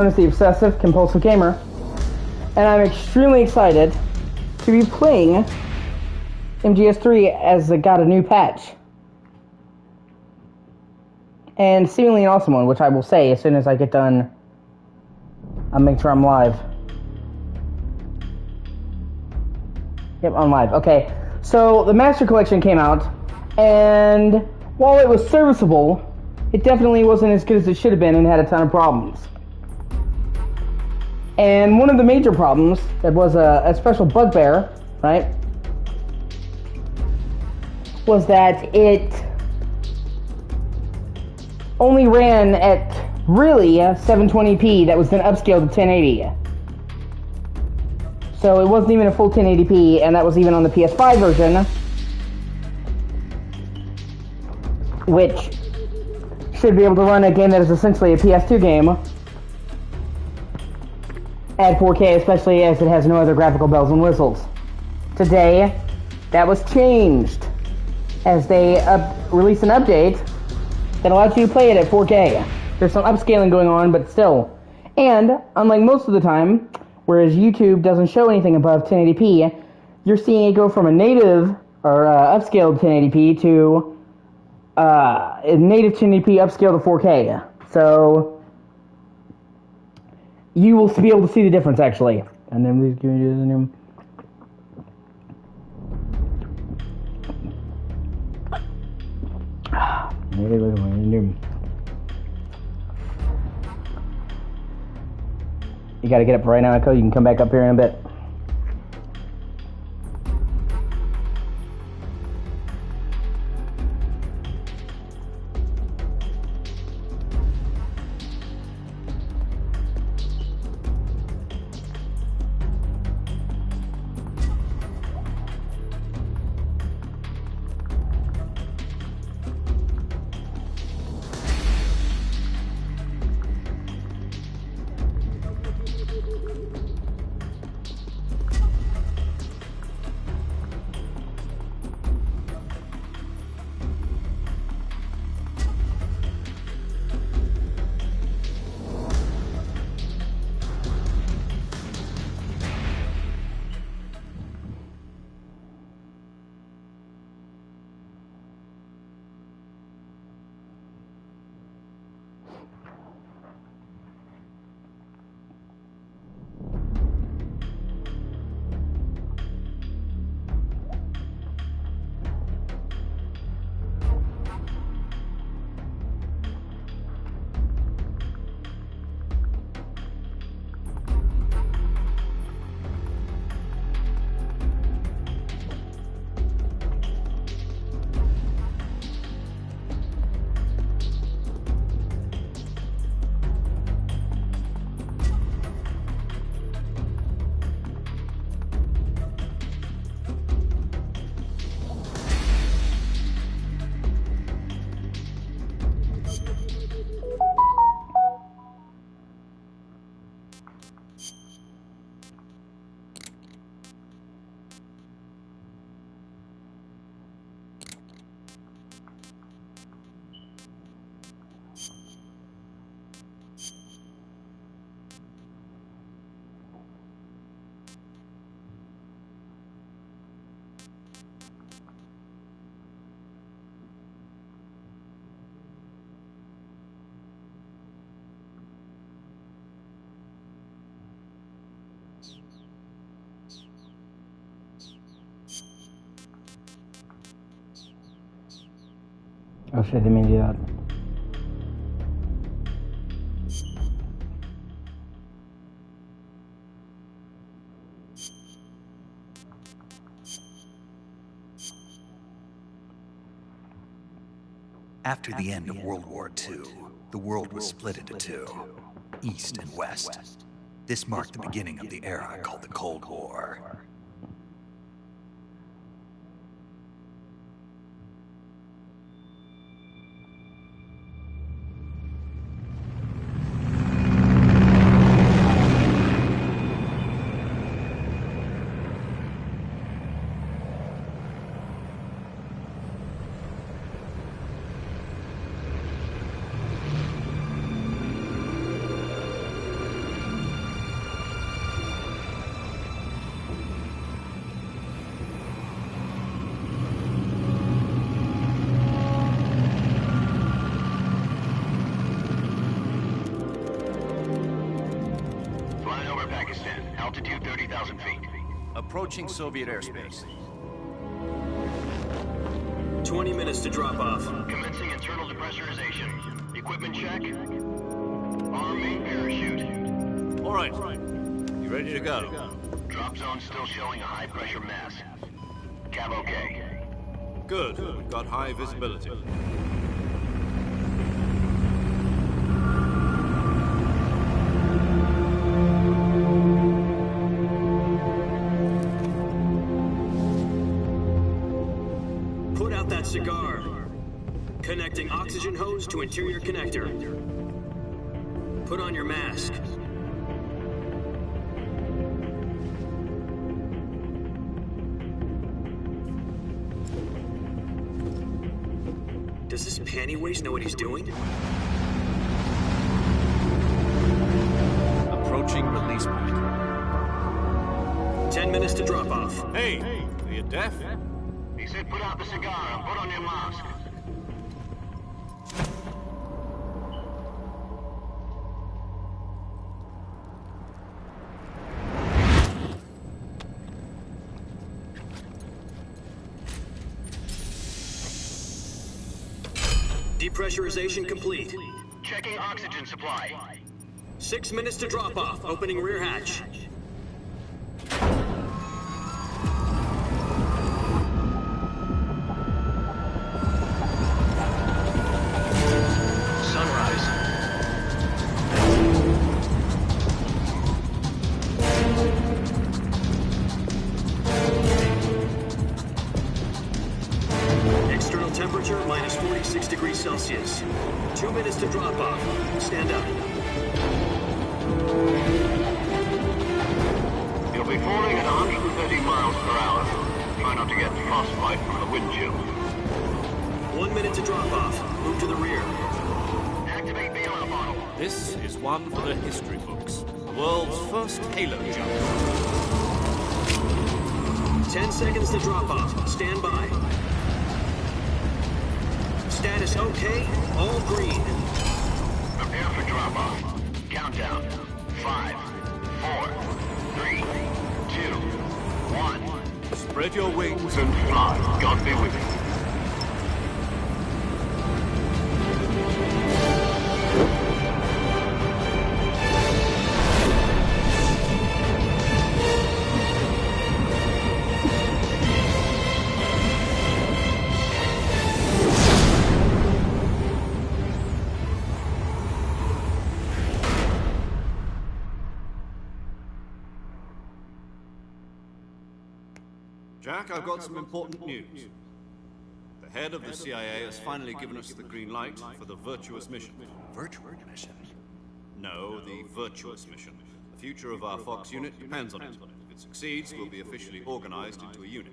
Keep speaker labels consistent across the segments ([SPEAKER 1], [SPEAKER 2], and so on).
[SPEAKER 1] Is the Obsessive Compulsive Gamer, and I'm extremely excited to be playing MGS 3 as it got a new patch. And seemingly an awesome one, which I will say as soon as I get done. I'll make sure I'm live. Yep, I'm live. Okay, so the Master Collection came out, and while it was serviceable, it definitely wasn't as good as it should have been and had a ton of problems. And one of the major problems that was a special bugbear, right, was that it only ran at really 720p that was then upscaled to 1080. So it wasn't even a full 1080p, and that was even on the PS5 version, which should be able to run a game that is essentially a PS2 game at 4K, especially as it has no other graphical bells and whistles. Today, that was changed as they released an update that allows you to play it at 4K. There's some upscaling going on, but still. And, unlike most of the time, whereas YouTube doesn't show anything above 1080p, you're seeing it go from a native, or upscaled 1080p to a native 1080p upscaled to 4K. So you will be able to see the difference, actually. And then please give me the name. You gotta get up right now, Echo. You can come back up here in a bit. Oh shit, I didn't mean to do that.
[SPEAKER 2] After the end of World War II, the world was split into two, East and West. This marked the beginning of the era called the Cold War.
[SPEAKER 3] Altitude 30,000 feet.
[SPEAKER 4] Approaching Soviet airspace.
[SPEAKER 5] 20 minutes to drop off.
[SPEAKER 3] Commencing internal depressurization. Equipment check. Arm main parachute.
[SPEAKER 4] All right. You ready to go?
[SPEAKER 3] Drop zone still showing a high pressure mass. Cab okay.
[SPEAKER 4] Good. We've got high visibility.
[SPEAKER 5] Put out that cigar. Connecting oxygen hose to interior connector. Put on your mask. Does this panty waste know what he's doing?
[SPEAKER 4] Approaching release point.
[SPEAKER 5] 10 minutes to drop off.
[SPEAKER 4] Hey, are you deaf?
[SPEAKER 3] He said put out the cigar and put on your mask.
[SPEAKER 5] Depressurization complete.
[SPEAKER 3] Checking oxygen supply.
[SPEAKER 5] 6 minutes to drop off. Opening rear hatch.
[SPEAKER 3] Sunrise.
[SPEAKER 5] External temperature minus 46 degrees Celsius. 2 minutes to drop off. Stand up.
[SPEAKER 3] You'll be falling at 130 miles per hour. Try not to get frostbite from the wind chill.
[SPEAKER 5] 1 minute to drop off. Move to the rear.
[SPEAKER 3] Activate bailout model.
[SPEAKER 4] This is one for the history books. The world's first halo jump.
[SPEAKER 5] 10 seconds to drop off. Stand by. Status okay. All green.
[SPEAKER 3] Prepare for drop-off. Countdown. 5, 4, 3, 2, 1.
[SPEAKER 4] Spread your wings
[SPEAKER 3] And fly. God be with you.
[SPEAKER 4] Jack, I've got some important news. The head of the CIA has finally given us the green light for the virtuous mission.
[SPEAKER 2] Virtual mission?
[SPEAKER 4] No, the virtuous mission. The future of our Fox unit depends on it. If it succeeds, we'll be officially organized into a unit.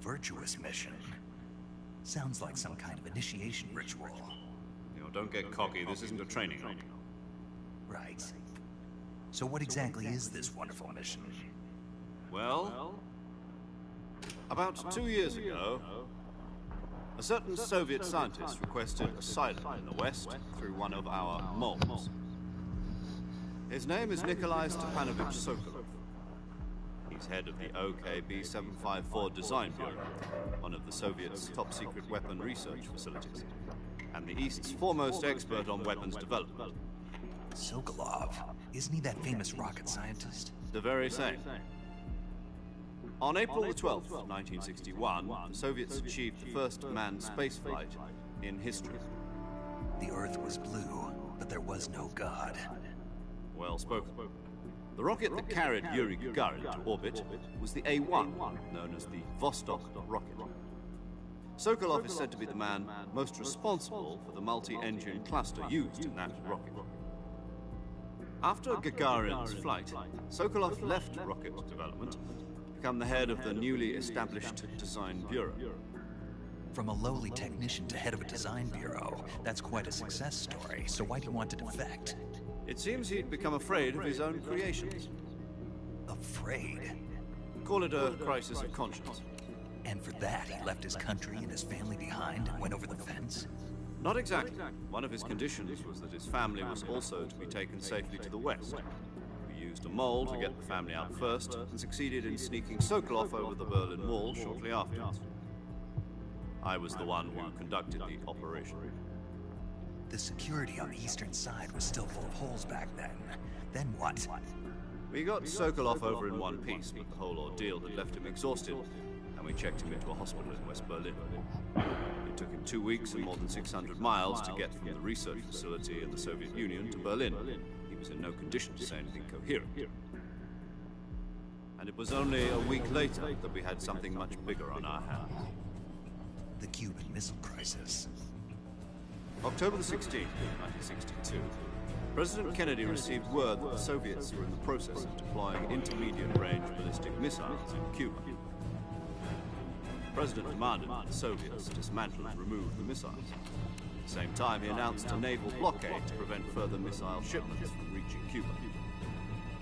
[SPEAKER 2] Virtuous mission? Sounds like some kind of initiation ritual.
[SPEAKER 4] You know, don't get cocky. This isn't a training op.
[SPEAKER 2] Right. So what exactly is this wonderful mission?
[SPEAKER 4] Well, about 2 years ago, a certain Soviet scientist requested asylum in the West through one of our moles. His name is Nikolai Stepanovich Sokolov. He's head of the OKB 754 Design Bureau, one of the Soviets' top-secret weapon research facilities, and the East's foremost expert on weapons development.
[SPEAKER 2] Sokolov? Isn't he that famous rocket scientist?
[SPEAKER 4] The very same. On April the 12th, 1961, the Soviets achieved the first manned spaceflight in history.
[SPEAKER 2] The Earth was blue, but there was no God.
[SPEAKER 4] Well spoken. The rocket that carried Yuri Gagarin to orbit was the A-1, known as the Vostok rocket. Sokolov is said to be the man most responsible for the multi-engine cluster used in that rocket. After Gagarin's flight, Sokolov left rocket development to become the head of the newly established Design Bureau.
[SPEAKER 2] From a lowly technician to head of a design bureau, that's quite a success story. So why do you want to defect?
[SPEAKER 4] It seems he'd become afraid of his own creations.
[SPEAKER 2] Afraid?
[SPEAKER 4] Call it a crisis of conscience.
[SPEAKER 2] And for that, he left his country and his family behind and went over the fence?
[SPEAKER 4] Not exactly. One of his conditions was that his family was also to be taken safely to the West. We used a mole to get the family out first, and succeeded in sneaking Sokolov over the Berlin Wall shortly afterwards. I was the one who conducted the operation.
[SPEAKER 2] The security on the eastern side was still full of holes back then. Then what?
[SPEAKER 4] We got Sokolov over in one piece, but the whole ordeal had left him exhausted, and we checked him into a hospital in West Berlin. It took him 2 weeks and more than 600 miles to get from the research facility in the Soviet Union to Berlin. He was in no condition to say anything coherent. And it was only a week later that we had something much bigger on our hands.
[SPEAKER 2] The Cuban Missile Crisis.
[SPEAKER 4] October the 16th, 1962, President Kennedy received word that the Soviets were in the process of deploying intermediate-range ballistic missiles in Cuba. The President demanded that the Soviets dismantle and remove the missiles. At the same time, he announced a naval blockade to prevent further missile shipments from reaching Cuba.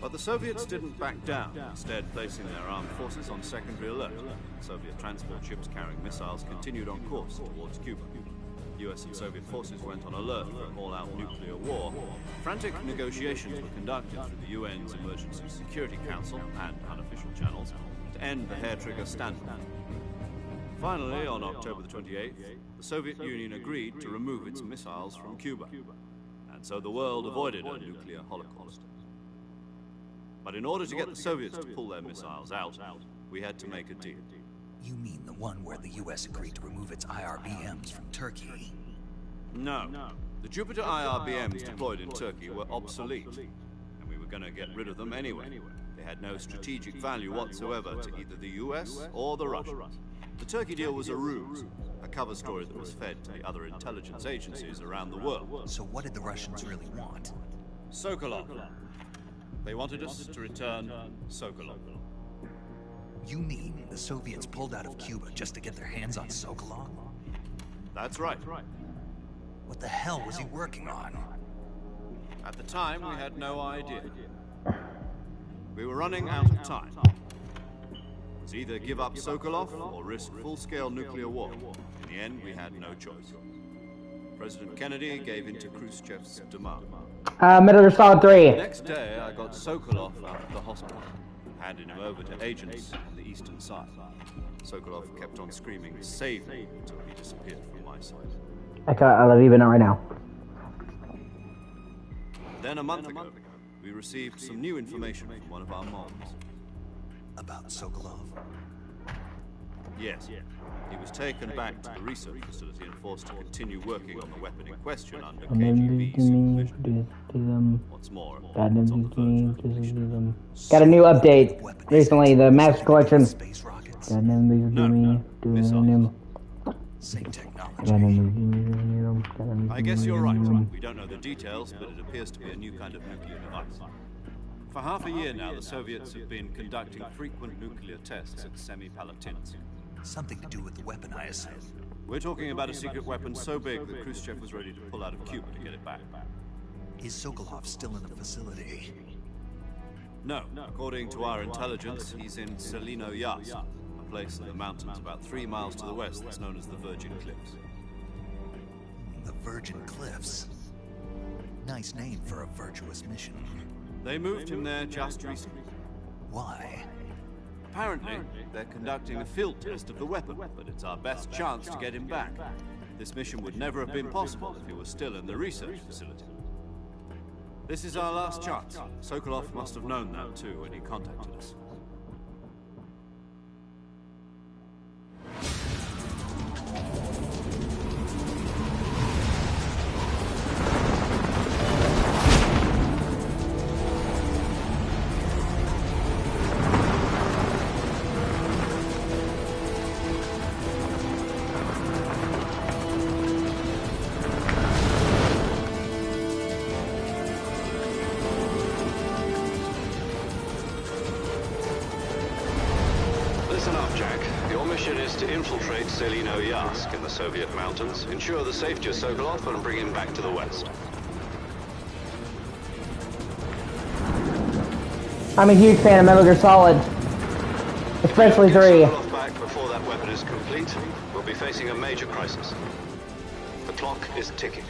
[SPEAKER 4] But the Soviets didn't back down, instead placing their armed forces on secondary alert. Soviet transport ships carrying missiles continued on course towards Cuba. US and Soviet forces went on alert for an all-out nuclear war. Frantic negotiations were conducted through the UN's Emergency Security Council and unofficial channels to end the hair-trigger standoff. Finally, on October the 28th, the Soviet Union agreed to remove its missiles from Cuba. And so the world avoided a nuclear holocaust. But in order to get the Soviets to pull their missiles out, we had to make a deal.
[SPEAKER 2] You mean the one where the US agreed to remove its IRBMs from Turkey?
[SPEAKER 4] No. The Jupiter IRBMs deployed in Turkey were obsolete, and we were going to get rid of them anyway. They had no strategic value whatsoever to either the US or the Russians. The Turkey deal was a ruse, a cover story that was fed to the other intelligence agencies around the world.
[SPEAKER 2] So what did the Russians really want?
[SPEAKER 4] Sokolov. They wanted us to return Sokolov.
[SPEAKER 2] You mean the Soviets pulled out of Cuba just to get their hands on Sokolov?
[SPEAKER 4] That's right.
[SPEAKER 2] What the hell was he working on?
[SPEAKER 4] At the time, we had no idea. We were running out of time. It was either give up Sokolov or risk full-scale nuclear war. In the end, we had no choice. President Kennedy gave in to Khrushchev's demand.
[SPEAKER 1] Metal Gear Solid 3.
[SPEAKER 4] The next day, I got Sokolov out of the hospital, handing him over to agents on the eastern side. Sokolov kept on screaming, "Save me," until he disappeared from my sight.
[SPEAKER 1] I love you, but not right now.
[SPEAKER 4] Then a month ago, we received some new information from one of our moms.
[SPEAKER 2] About Sokolov?
[SPEAKER 4] Yes. He was taken back to the research facility and forced to continue working on the weapon in question under KGB supervision. What's more, it's on the verge of completion.
[SPEAKER 1] Got a new update recently, the Master Collection.
[SPEAKER 2] Space rockets?
[SPEAKER 4] No. Missiles.
[SPEAKER 2] Same technology.
[SPEAKER 4] I guess you're right. We don't know the details, but it appears to be a new kind of nuclear device. For half a year now, the Soviets have been conducting frequent nuclear tests at Semipalatinsk.
[SPEAKER 2] Something to do with the weapon, I assume.
[SPEAKER 4] We're talking about a secret weapon so big that Khrushchev was ready to pull out of Cuba to get it back.
[SPEAKER 2] Is Sokolov still in the facility?
[SPEAKER 4] No. According to our intelligence, he's in Selino Yas, a place in the mountains about 3 miles to the west that's known as the Virgin Cliffs.
[SPEAKER 2] The Virgin Cliffs? Nice name for a virtuous mission.
[SPEAKER 4] They moved him there just recently.
[SPEAKER 2] Why?
[SPEAKER 4] Apparently, they're conducting a field test of the weapon, but it's our best chance to get him back. This mission would never have been possible if he was still in the research facility. This is our last chance. Sokolov must have known that too when he contacted us. Infiltrate Selino Yask in the Soviet mountains, ensure the safety of Sokolov, and bring him back to the west.
[SPEAKER 1] I'm a huge fan of Metal Gear Solid, especially 3.
[SPEAKER 4] Get Sokolov back before that weapon is complete, we'll be facing a major crisis. The clock is ticking.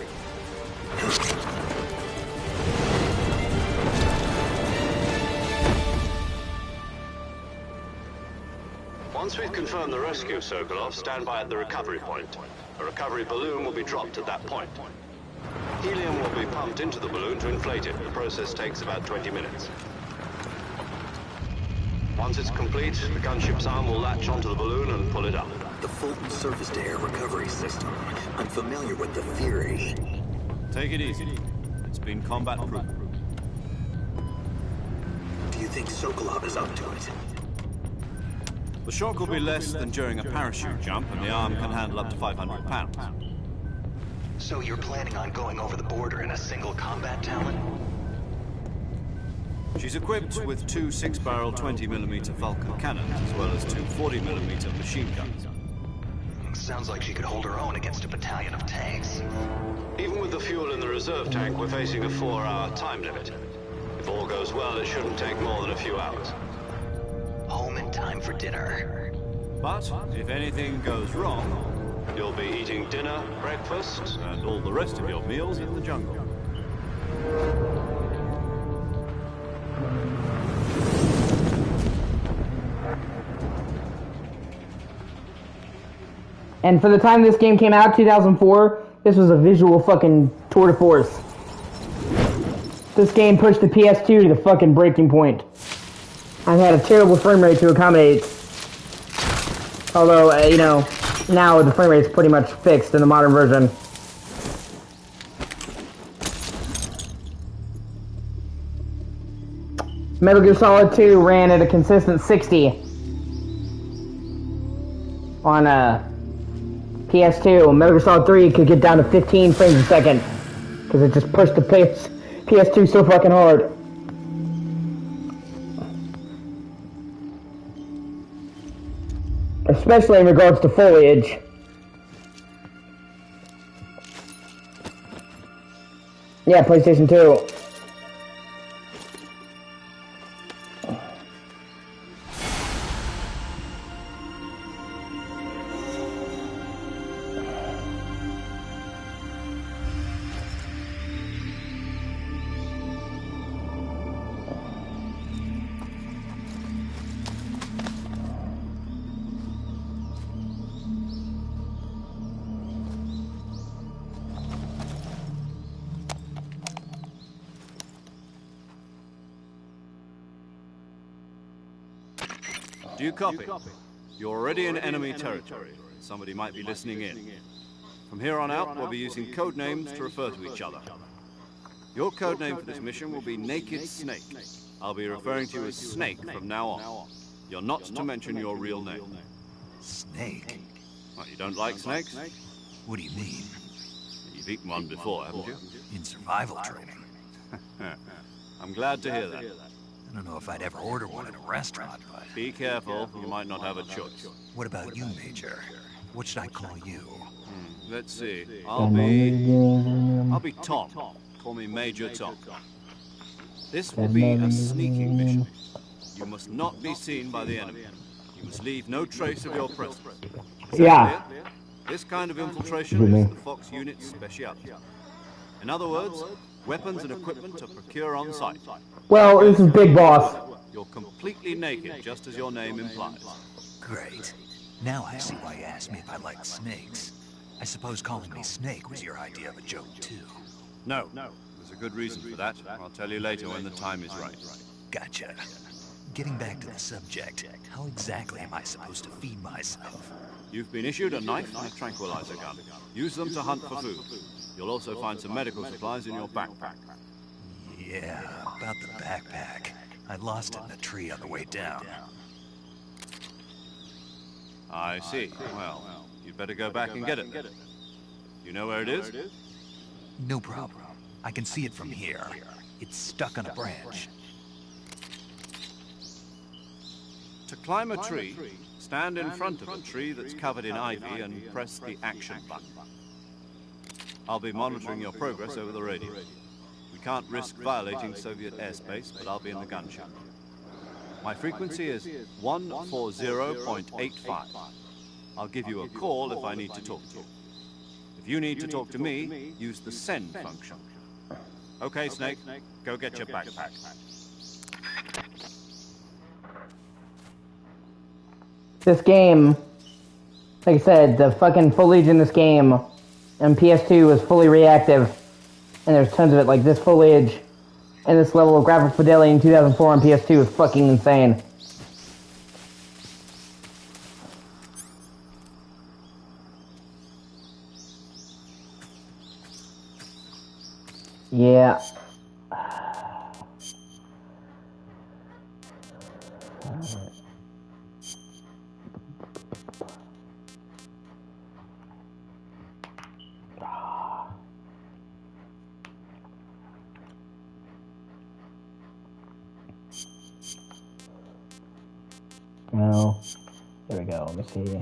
[SPEAKER 4] Once we've confirmed the rescue, Sokolov, stand by at the recovery point. A recovery balloon will be dropped at that point. Helium will be pumped into the balloon to inflate it. The process takes about 20 minutes. Once it's complete, the gunship's arm will latch onto the balloon and pull it up.
[SPEAKER 5] The Fulton surface-to-air recovery system. I'm familiar with the theory.
[SPEAKER 4] Take it easy. It's been combat-proof.
[SPEAKER 5] Do you think Sokolov is up to it?
[SPEAKER 4] The shock will be less than during a parachute jump, and the arm can handle up to 500 pounds.
[SPEAKER 2] So you're planning on going over the border in a single combat Talon?
[SPEAKER 4] She's equipped with two 6-barrel 20mm Vulcan cannons, as well as two 40mm machine guns.
[SPEAKER 2] Sounds like she could hold her own against a battalion of tanks.
[SPEAKER 4] Even with the fuel in the reserve tank, we're facing a 4-hour time limit. If all goes well, it shouldn't take more than a few hours.
[SPEAKER 2] Home in time for dinner.
[SPEAKER 4] But if anything goes wrong, you'll be eating dinner, breakfast, and all the rest of your meals in the jungle.
[SPEAKER 1] And for the time this game came out, 2004, this was a visual fucking tour de force. This game pushed the PS2 to the fucking breaking point. I had a terrible frame rate to accommodate. Although, you know, now the frame rate's pretty much fixed in the modern version. Metal Gear Solid 2 ran at a consistent 60 on PS2. Metal Gear Solid 3 could get down to 15 frames a second because it just pushed the PS2 so fucking hard. Especially in regards to foliage. Yeah, PlayStation 2.
[SPEAKER 4] Do you copy? You're already in enemy territory. Somebody might be listening in. From here on out, we'll be using code names to refer to each other. Your code name for this mission will be Naked Snake. I'll be referring to you as Snake from now on. You're not to mention your real name.
[SPEAKER 2] Snake?
[SPEAKER 4] What, you don't like snakes?
[SPEAKER 2] What do you mean?
[SPEAKER 4] You've eaten one before, haven't you?
[SPEAKER 2] In survival training.
[SPEAKER 4] I'm glad to hear that.
[SPEAKER 2] I don't know if I'd ever order one at a restaurant, but...
[SPEAKER 4] Be careful, you might not have a choice.
[SPEAKER 2] What about you, Major? What should I call you?
[SPEAKER 4] Let's see. I'll be Tom. Call me Major Tom. This will be a sneaking mission. You must not be seen by the enemy. You must leave no trace of your presence.
[SPEAKER 1] Yeah.
[SPEAKER 4] Clear? This kind of infiltration is the Fox unit's specialty. In other words, weapons and equipment are procured on site.
[SPEAKER 1] Well, this is Big Boss.
[SPEAKER 4] You're completely naked, just as your name implies.
[SPEAKER 2] Great. Now I see why you asked me if I like snakes. I suppose calling me Snake was your idea of a joke, too.
[SPEAKER 4] No. There's a good reason for that. I'll tell you later when the time is right.
[SPEAKER 2] Gotcha. Getting back to the subject, how exactly am I supposed to feed myself?
[SPEAKER 4] You've been issued a knife and a tranquilizer gun. Use them to hunt for food. You'll also find some medical supplies in your backpack.
[SPEAKER 2] Yeah, about the backpack. I lost it in a tree on the way down.
[SPEAKER 4] I see. Well, you'd better go back and get it. You know where it is?
[SPEAKER 2] No problem. I can see it from here. It's stuck on a branch.
[SPEAKER 4] To climb a tree, stand in front of a tree that's covered in ivy and press the action button. I'll be monitoring your progress over the radio. We can't risk violating Soviet airspace, but I'll be in the gunship. My frequency is 140.85. I'll give you a call if I need to talk to you. If you need to talk to me, use the send function. Okay, Snake, go get your backpack.
[SPEAKER 1] This game, like I said, the fucking foliage in this game on PS2 was fully reactive, and there's tons of it. Like this foliage and this level of graphical fidelity in 2004 on PS2 is fucking insane. Yeah. No. There we go. Let me see.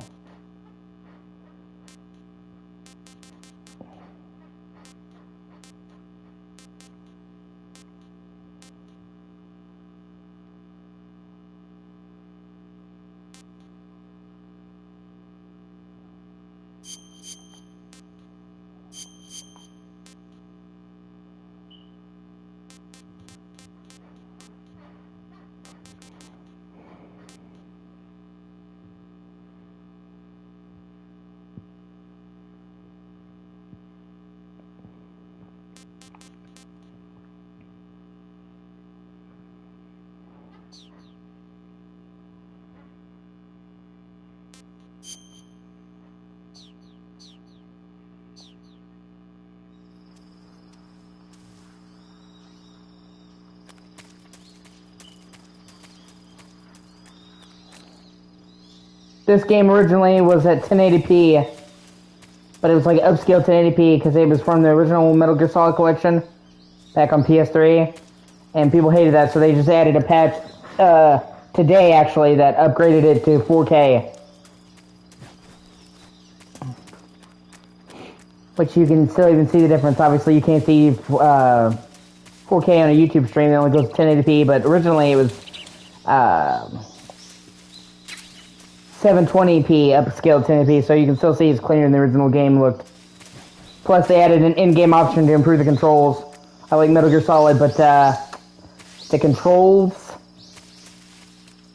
[SPEAKER 1] This game originally was at 1080p, but it was like upscaled 1080p because it was from the original Metal Gear Solid collection back on PS3, and people hated that, so they just added a patch today, actually, that upgraded it to 4K. Which you can still even see the difference. Obviously, you can't see 4K on a YouTube stream. It only goes to 1080p, but originally it was 720p upscaled 1080p, so you can still see it's cleaner than the original game looked. Plus, they added an in-game option to improve the controls. I like Metal Gear Solid, but the controls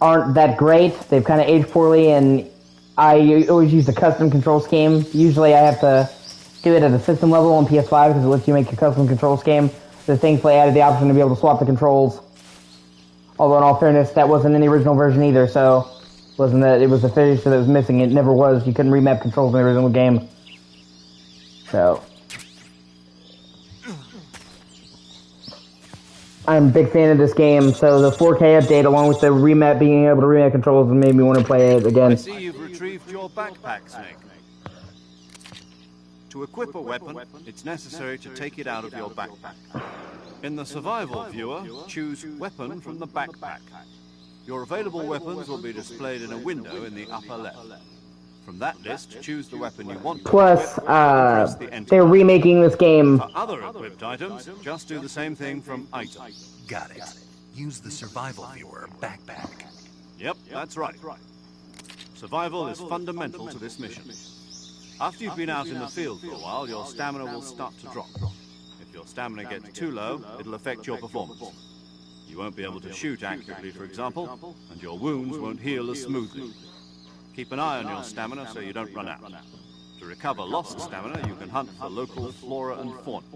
[SPEAKER 1] aren't that great. They've kind of aged poorly, and I always use a custom control scheme. Usually, I have to do it at a system level on PS5 because it lets you make a custom control scheme. They thankfully added the option to be able to swap the controls. Although, in all fairness, that wasn't in the original version either, so wasn't that it was a feature that was missing. It never was. You couldn't remap controls in the original game. So I'm a big fan of this game, so the 4K update along with the remap, being able to remap controls, made me want to play it again.
[SPEAKER 4] I see you've retrieved your backpack, Snake. To equip a weapon, it's necessary to take it out of your backpack. In the survival viewer, choose Weapon from the backpack. Your available weapons will be displayed in a window in the upper left. From that list, choose the weapon you want to
[SPEAKER 1] Plus,
[SPEAKER 4] equip,
[SPEAKER 1] they're remaking this game.
[SPEAKER 4] For other equipped items, just do the same thing from Item.
[SPEAKER 2] Got it. Use the survival viewer backpack.
[SPEAKER 4] Yep, that's right. Survival is fundamental to this mission. After you've been out in the field for a while, your stamina will start to drop. If your stamina gets too low, it'll affect your performance. You won't be able to shoot accurately, for example, and your wounds won't heal as smoothly. Keep an eye on your stamina so you don't run out. To recover lost stamina, you can hunt for local flora and fauna.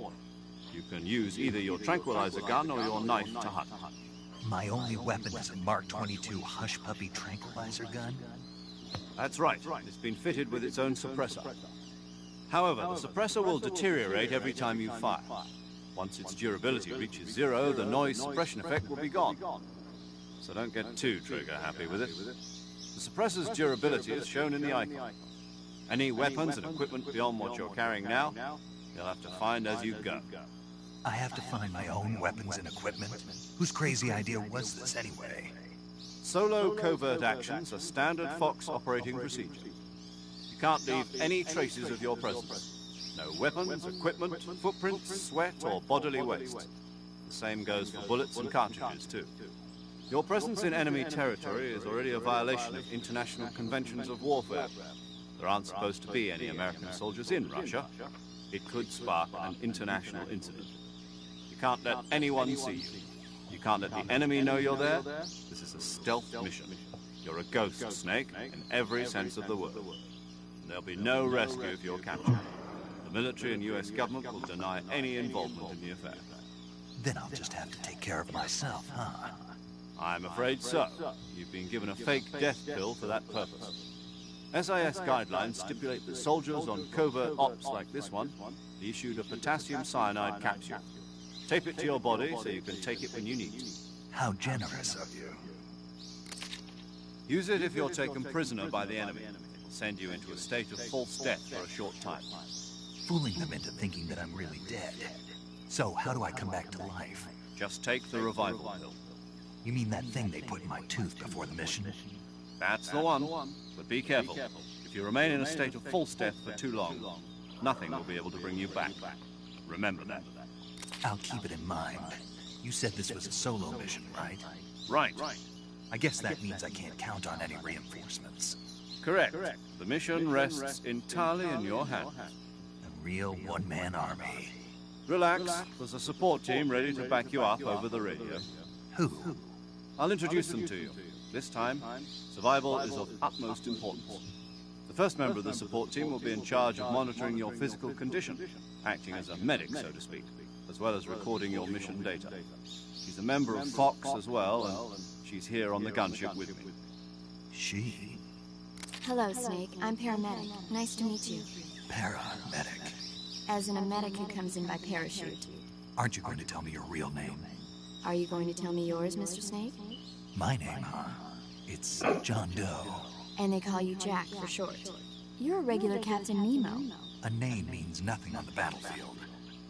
[SPEAKER 4] You can use either your tranquilizer gun or your knife to hunt.
[SPEAKER 2] My only weapon is a Mark 22 Hush Puppy tranquilizer gun?
[SPEAKER 4] That's right. It's been fitted with its own suppressor. However, the suppressor will deteriorate every time you fire. Once its durability reaches 0, the noise suppression effect will be gone. So don't get too trigger-happy with it. The suppressor's durability is shown in the icon. Any weapons and equipment beyond what you're carrying now, you'll have to find as you go.
[SPEAKER 2] I have to find my own weapons and equipment? Whose crazy idea was this anyway?
[SPEAKER 4] Solo covert actions are standard Fox operating procedure. You can't leave any traces of your presence. No weapons, equipment, footprints, sweat, or bodily waste. The same goes for bullets and cartridges, too. Your presence in enemy territory is already a violation of international conventions of warfare. There aren't supposed to be any American soldiers in Russia. It could spark an international incident. You can't let anyone see you. You can't let the enemy know you're there. This is a stealth mission. You're a ghost, Snake, in every sense of the word. There'll be no rescue if you're captured. The military and US government will deny any involvement in the affair.
[SPEAKER 2] Then I'll just have to take care of myself, huh?
[SPEAKER 4] I'm afraid so. You've been given a fake death pill for that purpose. SIS guidelines stipulate that soldiers on covert ops like this one be issued a potassium cyanide capsule. Tape it to your body so you can take it when you need to.
[SPEAKER 2] How generous of you.
[SPEAKER 4] Use it if you're taken prisoner by the enemy. It'll send you into a state of false death for a short time.
[SPEAKER 2] Fooling them into thinking that I'm really dead. So, how do I come back to life?
[SPEAKER 4] Just take the revival pill.
[SPEAKER 2] You mean that thing they put in my tooth before the mission?
[SPEAKER 4] That's the one. But be careful. If you remain in a state of false death for too long, nothing will be able to bring you back. Remember that.
[SPEAKER 2] I'll keep it in mind. You said this was a solo mission, right?
[SPEAKER 4] Right.
[SPEAKER 2] I guess that means I can't count on any reinforcements.
[SPEAKER 4] Correct. The mission rests entirely in your hands.
[SPEAKER 2] A real one-man army.
[SPEAKER 4] Relax. There's a support team ready to back you up over the radio.
[SPEAKER 2] Who?
[SPEAKER 4] I'll introduce them to you. This time, survival is of utmost importance. The first member of the support team will be in charge of monitoring your physical condition, acting as a medic, so to speak, as well as recording your mission data. She's a member of Fox as well, and she's here on the gunship with me.
[SPEAKER 2] She?
[SPEAKER 6] Hello, Snake. I'm paramedic. Nice to meet you.
[SPEAKER 2] Paramedic.
[SPEAKER 6] As in a medic who comes in by parachute.
[SPEAKER 2] Aren't you going to tell me your real name?
[SPEAKER 6] Are you going to tell me yours, Mr. Snake?
[SPEAKER 2] My name, huh? It's John Doe.
[SPEAKER 6] And they call you Jack for short. You're a regular Captain Nemo.
[SPEAKER 2] A name means nothing on the battlefield.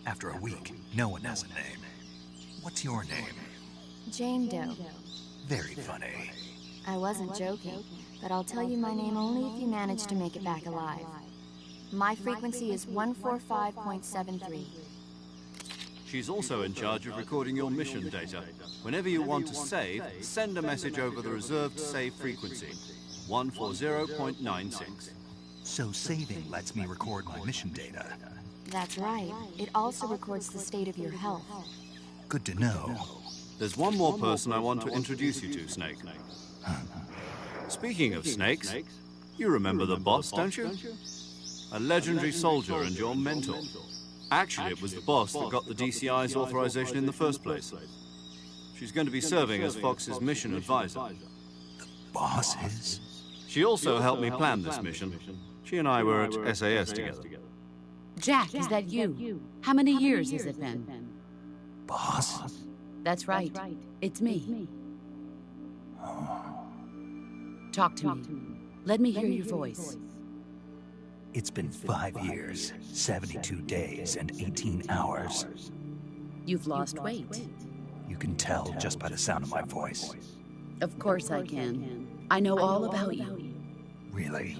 [SPEAKER 2] After a week, no one has a name. What's your name?
[SPEAKER 6] Jane Doe.
[SPEAKER 2] Very funny.
[SPEAKER 6] I wasn't joking, but I'll tell you my name only if you manage to make it back alive. My frequency is 145.73.
[SPEAKER 4] She's also in charge of recording your mission data. Whenever you want to save, send a message over the reserved save frequency, 140.96.
[SPEAKER 2] So saving lets me record my mission data.
[SPEAKER 6] That's right. It also records the state of your health.
[SPEAKER 2] Good to know.
[SPEAKER 4] There's one more person I want to introduce you to, Snake. Speaking of snakes, you remember the boss, don't you? A legendary soldier and your mentor. Actually, it was the boss that got the DCI's authorization in the first place. She's going to be serving as Fox's mission advisor.
[SPEAKER 2] The boss is?
[SPEAKER 4] She also helped me plan this mission. She and I were at SAS together.
[SPEAKER 7] Jack, is that you? How many years has it been?
[SPEAKER 2] Boss?
[SPEAKER 7] That's right. It's me. Talk to me. Let me hear your voice.
[SPEAKER 2] It's been 5 years, 72 days, and 18 hours.
[SPEAKER 7] You've lost weight.
[SPEAKER 2] You can tell just by the sound of my voice.
[SPEAKER 7] Of course I can. I know all about you.
[SPEAKER 2] Really?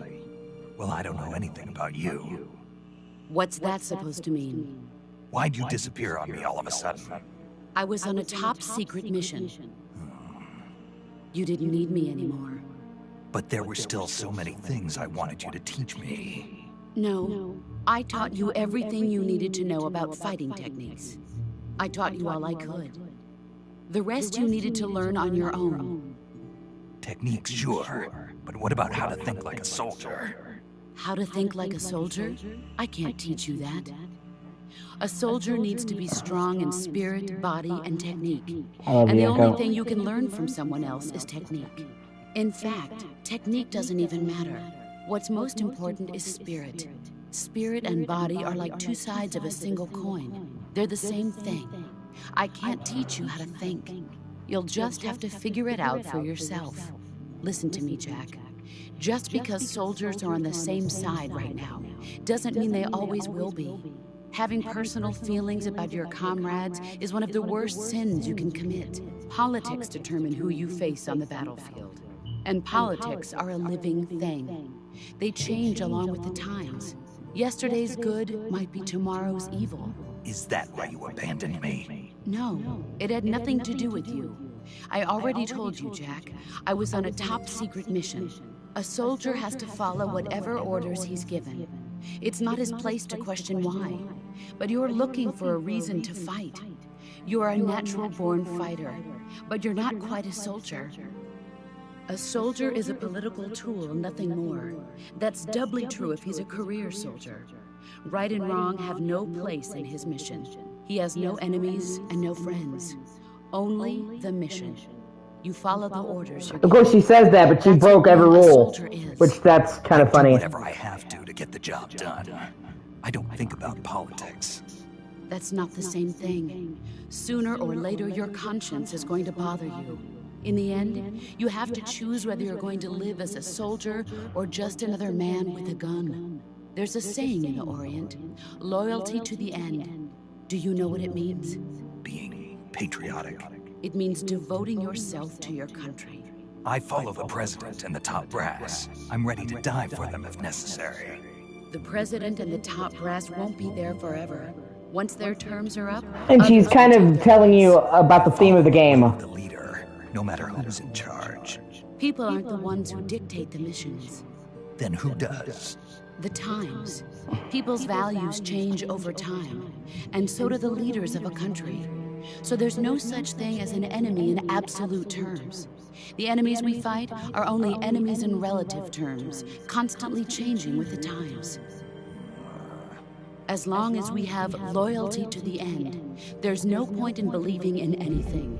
[SPEAKER 2] Well, I don't know anything about you.
[SPEAKER 7] What's that supposed to mean?
[SPEAKER 2] Why'd you disappear on me all of a sudden?
[SPEAKER 7] I was on a top-secret mission. You didn't need me anymore.
[SPEAKER 2] But there were still so many things I wanted you to teach me.
[SPEAKER 7] No, I taught you everything you needed to know about fighting techniques. I taught you all I could. The rest you needed to learn on your own.
[SPEAKER 2] Techniques, sure. But what about how to think like a soldier?
[SPEAKER 7] How to think like a soldier? I can't teach you that. A soldier needs to be strong in spirit, body, and technique. And the only thing you can learn from someone else is technique. In fact, technique doesn't even matter. What's most important is spirit. Spirit and body are like two sides of a single coin. They're the same thing. I can't teach you how to think. You'll just have to figure it out for yourself. Listen to me, Jack. Just because soldiers are on the same side right now doesn't mean they always will be. Having personal feelings about your comrades is one of the worst sins you can commit. Politics determine who you face on the battlefield. And politics are a living thing. They change along with the times. Yesterday's good might be tomorrow's evil.
[SPEAKER 2] Is that why you abandoned me?
[SPEAKER 7] No, it had nothing to do with you. I already told you, Jack. I was on a top-secret mission. A soldier has to follow whatever orders he's given. It's not his place to question why. But you're looking for a reason to fight. You are a natural-born fighter, but you're not quite a soldier. A soldier is a political tool, nothing more. That's doubly true if he's a career soldier. Right and wrong have no place in his mission. He has no enemies and no friends. Only the mission. You follow the orders you're
[SPEAKER 1] Of course she says that, but she broke every rule. Which, that's kind of funny.
[SPEAKER 2] I do whatever I have to get the job done. I don't think about politics.
[SPEAKER 7] That's not the same thing. Sooner or later, your conscience is going to bother you. In the end, you have to choose whether you're going to live as a soldier or just another man with a gun. There's a saying in the Orient, loyalty to the end. Do you know what it means?
[SPEAKER 2] Being patriotic.
[SPEAKER 7] It means devoting yourself to your country.
[SPEAKER 2] I follow the president and the top brass. I'm ready to die for them if necessary.
[SPEAKER 7] The president and the top brass won't be there forever. Once their terms are up...
[SPEAKER 1] And she's kind of telling you about the theme of the game.
[SPEAKER 2] The leader, no matter who's in charge.
[SPEAKER 7] People aren't the ones who dictate the missions.
[SPEAKER 2] Then who does?
[SPEAKER 7] The times. People's values change over time, and so do the leaders of a country. So there's no such thing as an enemy in absolute terms. The enemies we fight are only enemies in relative terms, constantly changing with the times. As long as we have loyalty to the end, there's no point in believing in anything,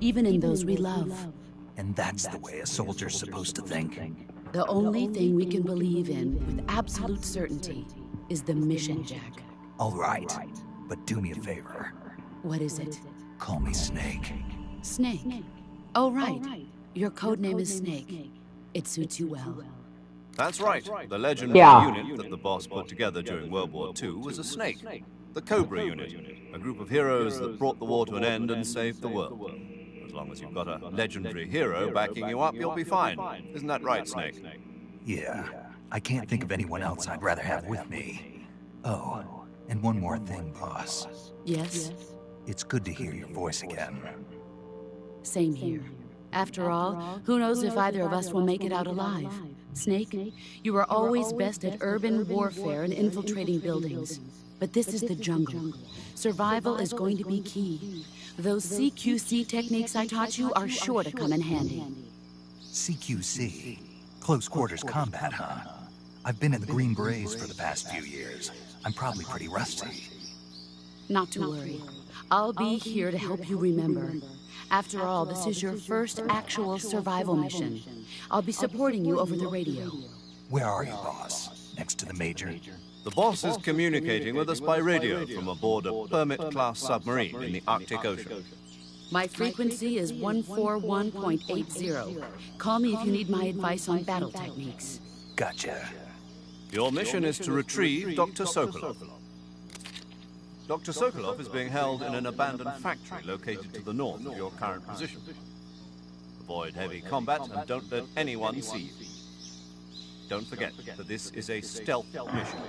[SPEAKER 7] even in those we love.
[SPEAKER 2] And that's the way a soldier's supposed to think?
[SPEAKER 7] The only thing we can believe in with absolute certainty is the mission, Jack.
[SPEAKER 2] All right, but do me a favor.
[SPEAKER 7] What is it?
[SPEAKER 2] Call me Snake.
[SPEAKER 7] Snake? Oh, right. Your code name is Snake. It suits you well.
[SPEAKER 4] That's right. The legendary unit that the boss put together during World War II was a snake. The Cobra unit, a group of heroes that brought the war to an end and saved the world. As long as you've got a legendary hero backing you up, you'll be fine. Isn't that right, Snake?
[SPEAKER 2] Yeah. I can't think of anyone else I'd rather have with me. Oh, and one more thing, boss.
[SPEAKER 7] Yes?
[SPEAKER 2] It's good to hear your voice again.
[SPEAKER 7] Same here. After all, who knows if either of us will make it out alive? Snake, you were always best at urban warfare and infiltrating buildings. But this is the jungle. Survival is going to be key. Those CQC techniques I taught you are sure to come in handy.
[SPEAKER 2] CQC? Close quarters combat, huh? I've been in the Green Berets for the past few years. I'm probably pretty rusty.
[SPEAKER 7] Not to worry. I'll be here to help you remember. After all, this is your first actual survival mission. I'll be supporting you over the radio.
[SPEAKER 2] Where are you, boss? Next to the Major?
[SPEAKER 4] The boss is communicating with us by radio from aboard a Permit-class submarine in the Arctic Ocean.
[SPEAKER 7] My frequency is 141.80. Call me if you need my advice on battle techniques.
[SPEAKER 2] Gotcha.
[SPEAKER 4] Your mission is to retrieve Dr. Sokolov. Dr. Sokolov is being held in an abandoned factory located to the north of your current position. Avoid heavy combat and don't let anyone see you. Don't forget that this is a stealth mission.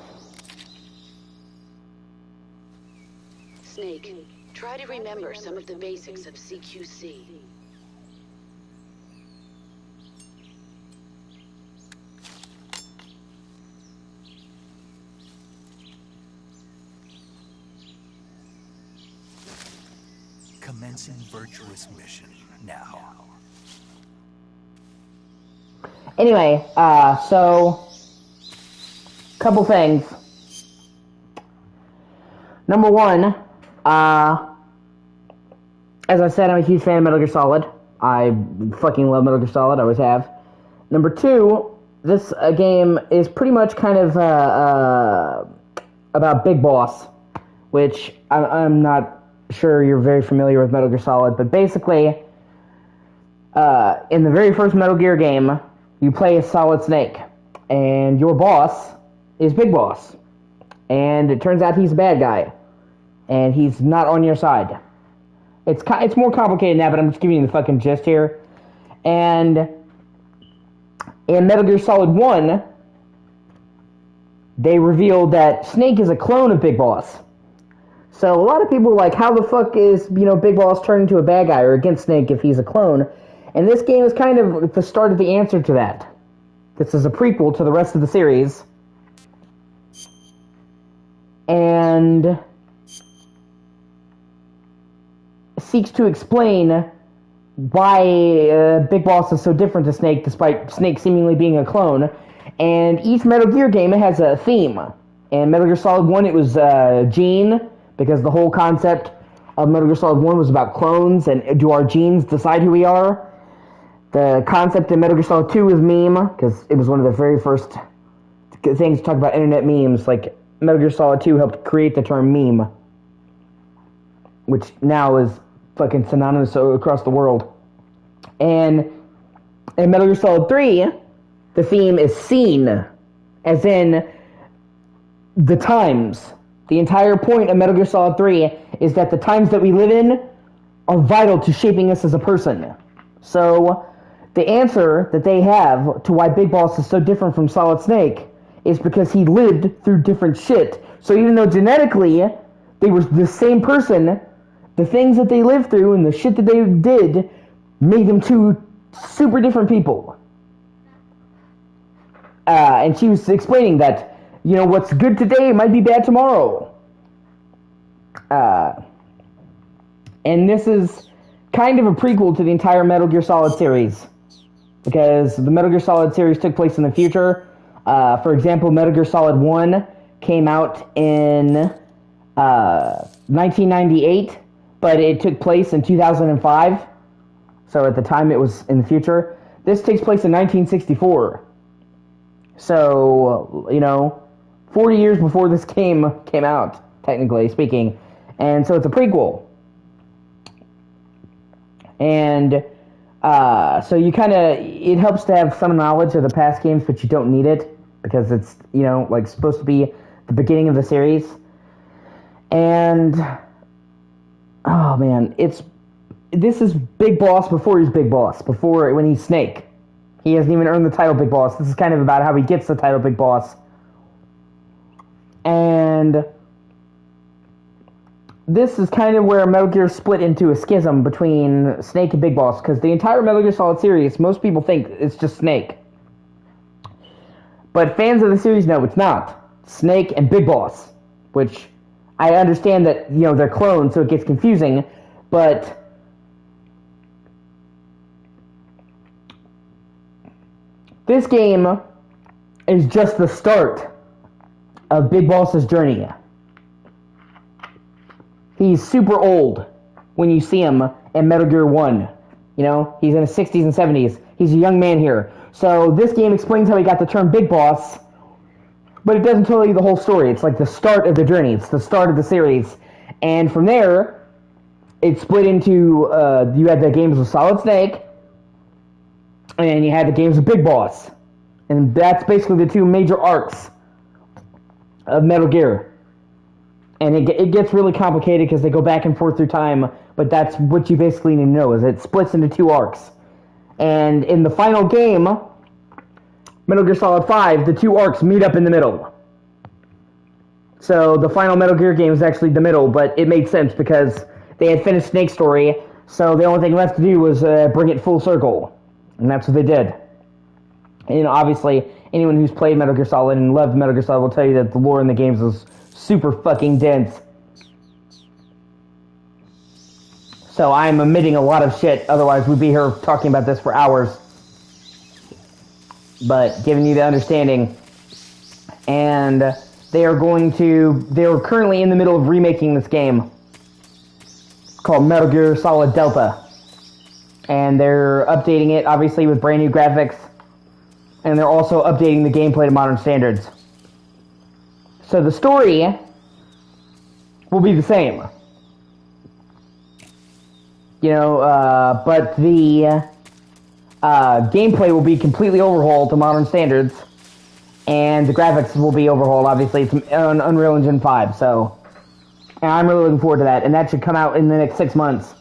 [SPEAKER 7] Snake, try to remember some of the basics of CQC.
[SPEAKER 2] Commencing virtuous mission now.
[SPEAKER 1] Anyway, so couple things. Number one, as I said, I'm a huge fan of Metal Gear Solid. I fucking love Metal Gear Solid, I always have. Number two, this game is pretty much kind of about Big Boss, which I'm not sure you're very familiar with Metal Gear Solid, but basically, in the very first Metal Gear game, you play as Solid Snake, and your boss is Big Boss, and it turns out he's a bad guy, and he's not on your side. It's more complicated than that, but I'm just giving you the fucking gist here. And in Metal Gear Solid 1, they revealed that Snake is a clone of Big Boss. So a lot of people are like, how the fuck is, Big Boss turning into a bad guy or against Snake if he's a clone? And this game is kind of the start of the answer to that. This is a prequel to the rest of the series. And seeks to explain why Big Boss is so different to Snake, despite Snake seemingly being a clone. And each Metal Gear game has a theme. In Metal Gear Solid 1, it was Gene, because the whole concept of Metal Gear Solid 1 was about clones, and do our genes decide who we are? The concept in Metal Gear Solid 2 was meme, because it was one of the very first things to talk about internet memes. Like, Metal Gear Solid 2 helped create the term meme, which now is fucking synonymous across the world. And in Metal Gear Solid 3, the theme is scene, as in the times. The entire point of Metal Gear Solid 3 is that the times that we live in are vital to shaping us as a person. So, the answer that they have to why Big Boss is so different from Solid Snake is because he lived through different shit. So even though genetically they were the same person, the things that they lived through and the shit that they did made them two super different people. And she was explaining that, you know, what's good today might be bad tomorrow. And this is kind of a prequel to the entire Metal Gear Solid series, because the Metal Gear Solid series took place in the future. For example, Metal Gear Solid 1 came out in 1998, but it took place in 2005. So at the time it was in the future. This takes place in 1964. So, you know, 40 years before this game came out, technically speaking. And so it's a prequel. And so you kind of, it helps to have some knowledge of the past games, but you don't need it, because it's, you know, like supposed to be the beginning of the series. And, oh man, this is Big Boss before he's Big Boss, before, when he's Snake. He hasn't even earned the title Big Boss. This is kind of about how he gets the title Big Boss. And this is kind of where Metal Gear split into a schism between Snake and Big Boss, because the entire Metal Gear Solid series, most people think it's just Snake. But fans of the series know it's not. Snake and Big Boss, which I understand that, you know, they're clones, so it gets confusing, but this game is just the start of Big Boss's journey. He's super old when you see him in Metal Gear 1. You know, he's in his 60s and 70s. He's a young man here. So this game explains how he got the term Big Boss, but it doesn't tell you the whole story. It's like the start of the journey. It's the start of the series. And from there, it split into, you had the games of Solid Snake, and you had the games of Big Boss. And that's basically the two major arcs of Metal Gear. And it gets really complicated because they go back and forth through time, but that's what you basically need to know, is it splits into two arcs. And in the final game, Metal Gear Solid 5, the two arcs meet up in the middle. So the final Metal Gear game is actually the middle, but it made sense because they had finished Snake's story, so the only thing left to do was bring it full circle. And that's what they did. And, you know, obviously, anyone who's played Metal Gear Solid and loved Metal Gear Solid will tell you that the lore in the games is super fucking dense. So I'm omitting a lot of shit, otherwise we'd be here talking about this for hours. But giving you the understanding. And they are currently in the middle of remaking this game called Metal Gear Solid Delta. And they're updating it, obviously, with brand new graphics. And they're also updating the gameplay to modern standards. So the story will be the same. You know, but the gameplay will be completely overhauled to modern standards. And the graphics will be overhauled, obviously. It's on Unreal Engine 5, so... And I'm really looking forward to that. And that should come out in the next 6 months.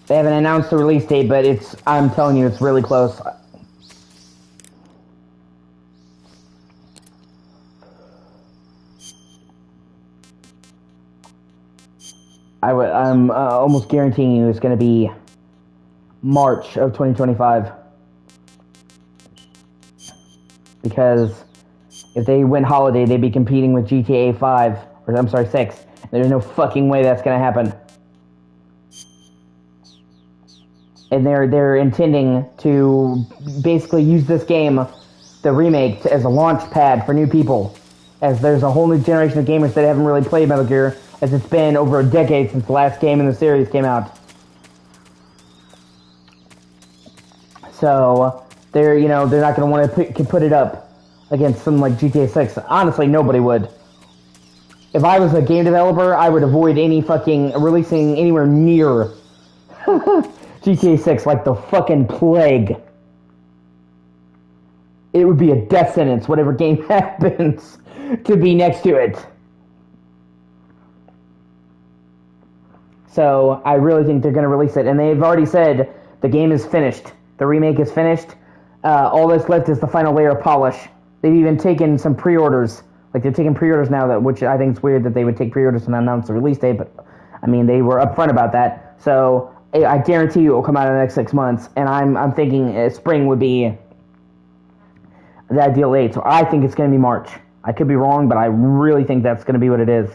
[SPEAKER 1] They haven't announced the release date, but I'm telling you, it's really close. I'm almost guaranteeing you it's going to be March of 2025. Because if they win Holiday, they'd be competing with GTA 5, or I'm sorry, 6. There's no fucking way that's going to happen. And they're intending to basically use this game, the remake, as a launch pad for new people. As there's a whole new generation of gamers that haven't really played Metal Gear, as it's been over a decade since the last game in the series came out. So they're not going to want to put it up against something like GTA 6. Honestly, nobody would. If I was a game developer, I would avoid any fucking releasing anywhere near GTA 6 like the fucking plague. It would be a death sentence, whatever game happens, to be next to it. So, I really think they're going to release it. And they've already said the game is finished. The remake is finished. All that's left is the final layer of polish. They've even taken some pre-orders. Like, they're taking pre-orders now, which I think is weird that they would take pre-orders and announce the release date, but, I mean, they were upfront about that. So, I guarantee you it will come out in the next 6 months, and I'm thinking spring would be the ideal date. So I think it's going to be March. I could be wrong, but I really think that's going to be what it is.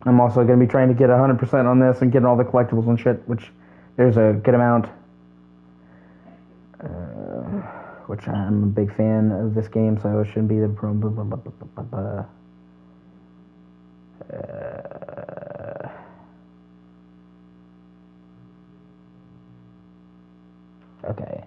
[SPEAKER 1] I'm also going to be trying to get 100% on this and getting all the collectibles and shit, which there's a good amount. Which I'm a big fan of this game, so it shouldn't be the problem. Okay.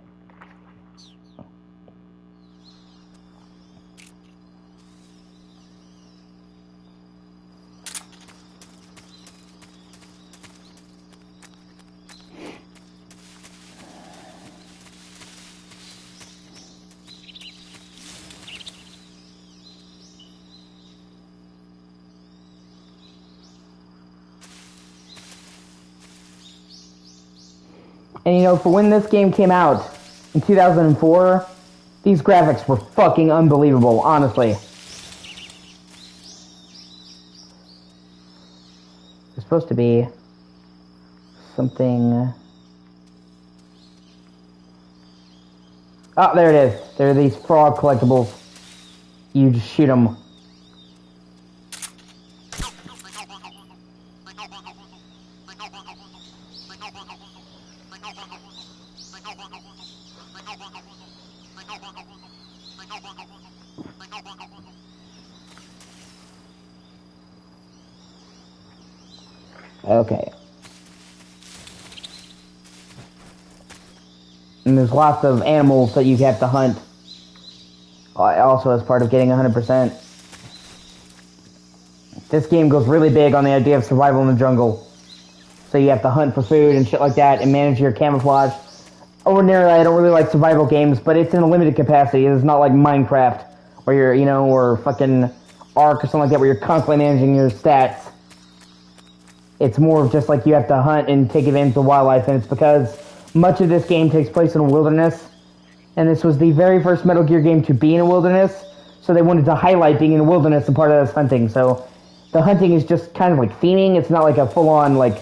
[SPEAKER 1] And for when this game came out in 2004, these graphics were fucking unbelievable, honestly. It's supposed to be something... Oh, there it is. There are these frog collectibles. You just shoot them. Okay. And there's lots of animals that you have to hunt. Also as part of getting 100%. This game goes really big on the idea of survival in the jungle. So you have to hunt for food and shit like that and manage your camouflage. Ordinarily, I don't really like survival games, but it's in a limited capacity. It's not like Minecraft, where you're, or fucking Ark or something like that, where you're constantly managing your stats. It's more of just like you have to hunt and take advantage of wildlife, and it's because much of this game takes place in a wilderness, and this was the very first Metal Gear game to be in a wilderness, so they wanted to highlight being in a wilderness and part of this hunting. So the hunting is just kind of like theming. It's not like a full-on like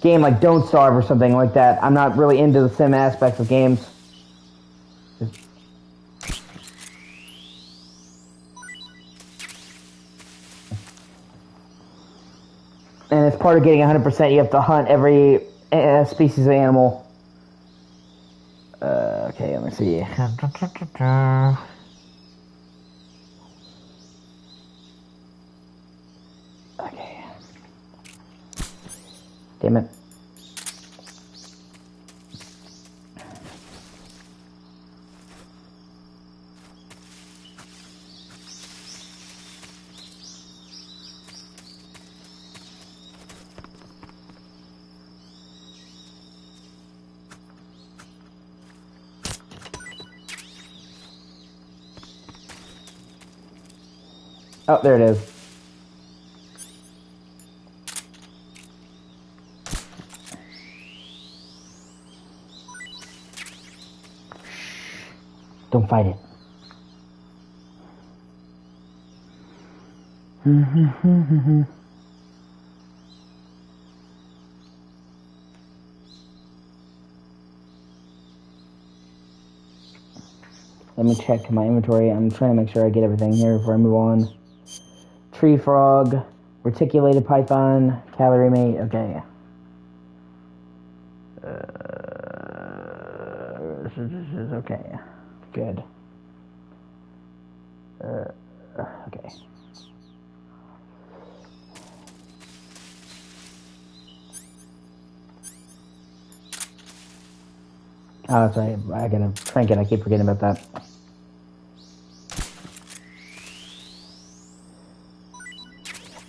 [SPEAKER 1] game like Don't Starve or something like that. I'm not really into the sim aspects of games. And as part of getting 100%, you have to hunt every species of animal. Okay, let me see. Okay. Damn it. Oh, there it is. Don't fight it. Let me check my inventory. I'm trying to make sure I get everything here before I move on. Tree frog, reticulated python, calorie mate. Okay. This is okay. Good. Okay. Oh, that's right. I gotta crank it. I keep forgetting about that.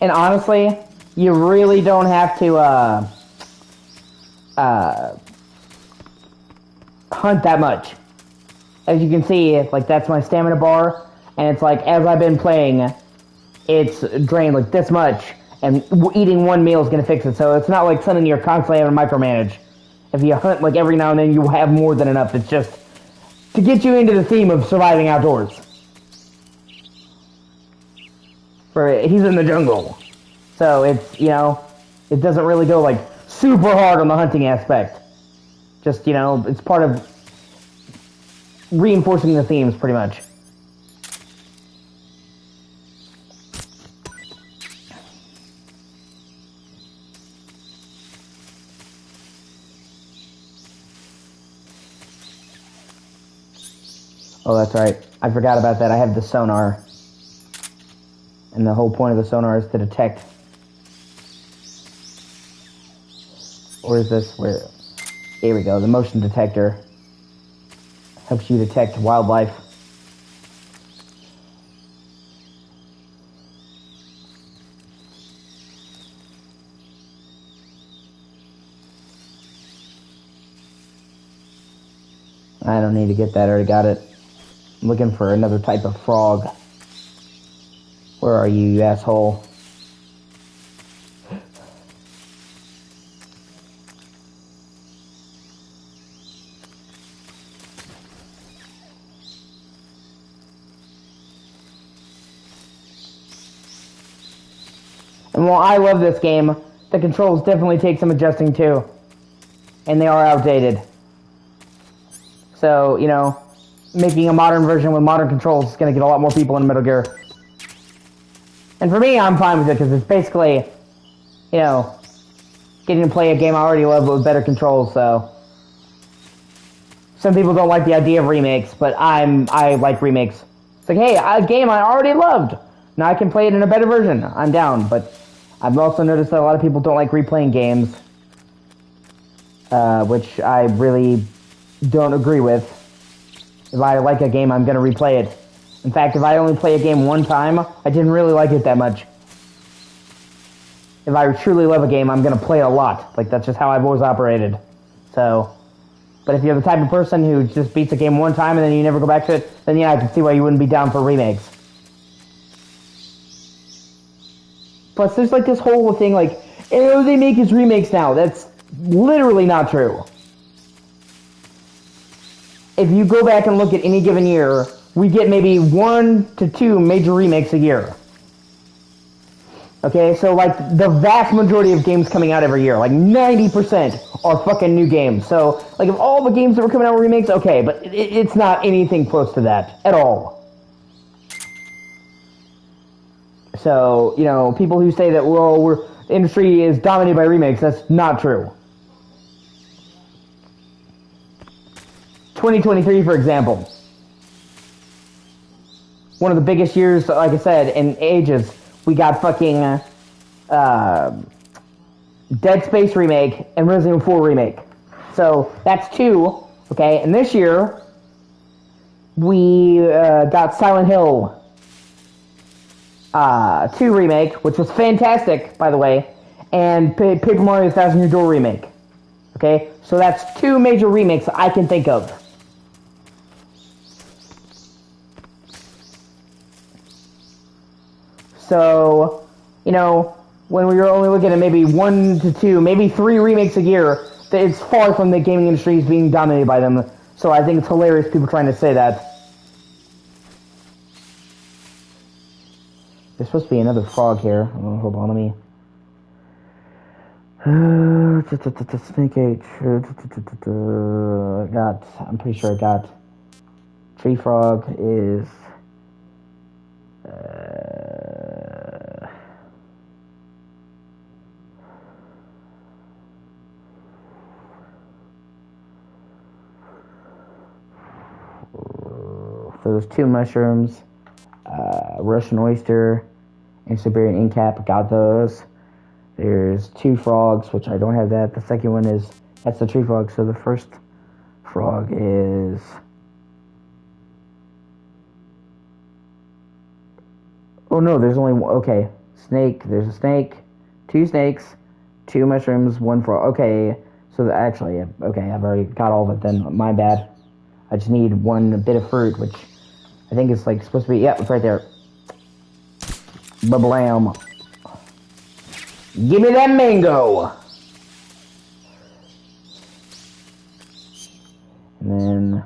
[SPEAKER 1] And honestly, you really don't have to hunt that much. As you can see, like, that's my stamina bar, and it's like, as I've been playing, it's drained like this much, and eating one meal is gonna fix it. So it's not like something you're constantly having to micromanage. If you hunt, like, every now and then, you have more than enough. It's just to get you into the theme of surviving outdoors. He's in the jungle. So it's, you know, it doesn't really go, like, super hard on the hunting aspect. Just, you know, it's part of reinforcing the themes, pretty much. Oh, that's right. I forgot about that. I have the sonar. And the whole point of the sonar is to detect. Where is this? Where? Here we go. The motion detector helps you detect wildlife. I don't need to get that. I already got it. I'm looking for another type of frog. Where are you, you asshole? And while I love this game, the controls definitely take some adjusting too. And they are outdated. So, you know, making a modern version with modern controls is going to get a lot more people in Metal Gear. And for me, I'm fine with it, because it's basically, you know, getting to play a game I already love with better controls, so. Some people don't like the idea of remakes, but I like remakes. It's like, hey, a game I already loved. Now I can play it in a better version. I'm down, but I've also noticed that a lot of people don't like replaying games, which I really don't agree with. If I like a game, I'm going to replay it. In fact, if I only play a game one time, I didn't really like it that much. If I truly love a game, I'm going to play it a lot. Like, that's just how I've always operated. So, but if you're the type of person who just beats a game one time and then you never go back to it, then yeah, I can see why you wouldn't be down for remakes. Plus, there's like this whole thing like, oh, they make his remakes now. That's literally not true. If you go back and look at any given year, we get maybe 1 to 2 major remakes a year. Okay, so like the vast majority of games coming out every year, like 90% are fucking new games. So like if all the games that were coming out were remakes, okay, but it's not anything close to that at all. So, you know, people who say that, well, the industry is dominated by remakes, that's not true. 2023, for example. One of the biggest years, like I said, in ages. We got fucking Dead Space remake and Resident Evil 4 remake. So that's 2, okay? And this year, we got Silent Hill 2 remake, which was fantastic, by the way, and Paper Mario Thousand Year Door remake. Okay? So that's 2 major remakes I can think of. So, you know, when we were only looking at maybe 1 to 2, maybe 3 remakes a year, it's far from the gaming industry being dominated by them. So I think it's hilarious people trying to say that. There's supposed to be another frog here. Oh, hold on, let me... Snake H. I'm pretty sure I got... Tree frog is... So there's 2 mushrooms, Russian oyster, and Siberian incap. Got those. There's 2 frogs, which I don't have that. The second one is, that's the tree frog. So the first frog is... Oh no, there's only one. Okay, snake. There's a snake, 2 snakes, 2 mushrooms, 1 frog. Okay, so actually, okay, I've already got all of it then. My bad. I just need 1 bit of fruit, which I think is like supposed to be, yeah, it's right there. Ba-blam. Give me that mango! And then...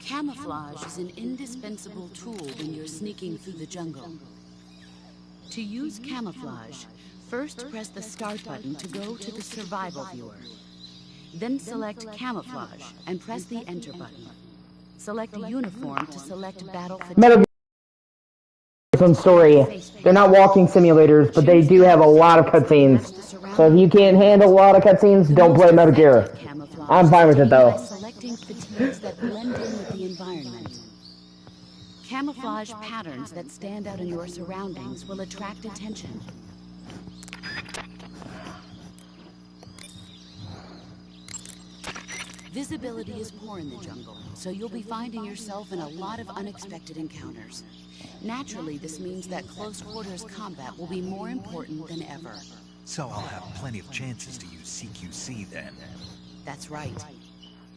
[SPEAKER 7] Camouflage is an indispensable tool when you're sneaking through the jungle. To use camouflage, first press the Start button to go to the Survival viewer. Then select Camouflage and press the Enter button. Select Uniform to select Battle Fatigue.
[SPEAKER 1] Metal Gear story. They're not walking simulators, but they do have a lot of cutscenes. So if you can't handle a lot of cutscenes, don't play Metal Gear. I'm fine with it though.
[SPEAKER 7] Selecting fatigues that blend in with the environment. Camouflage patterns that stand out in your surroundings will attract attention. Visibility is poor in the jungle, so you'll be finding yourself in a lot of unexpected encounters. Naturally, this means that close quarters combat will be more important than ever.
[SPEAKER 2] So I'll have plenty of chances to use CQC then.
[SPEAKER 7] That's right.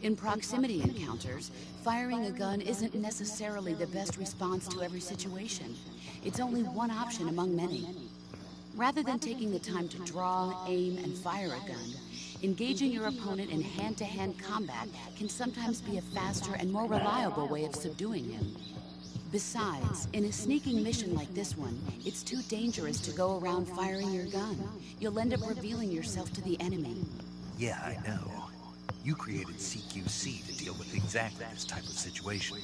[SPEAKER 7] In proximity encounters, firing a gun isn't necessarily the best response to every situation. It's only one option among many. Rather than taking the time to draw, aim, and fire a gun, engaging your opponent in hand-to-hand combat can sometimes be a faster and more reliable way of subduing him. Besides, in a sneaking mission like this one, it's too dangerous to go around firing your gun. You'll end up revealing yourself to the enemy.
[SPEAKER 2] Yeah, I know. You created CQC to deal with exactly this type of situation.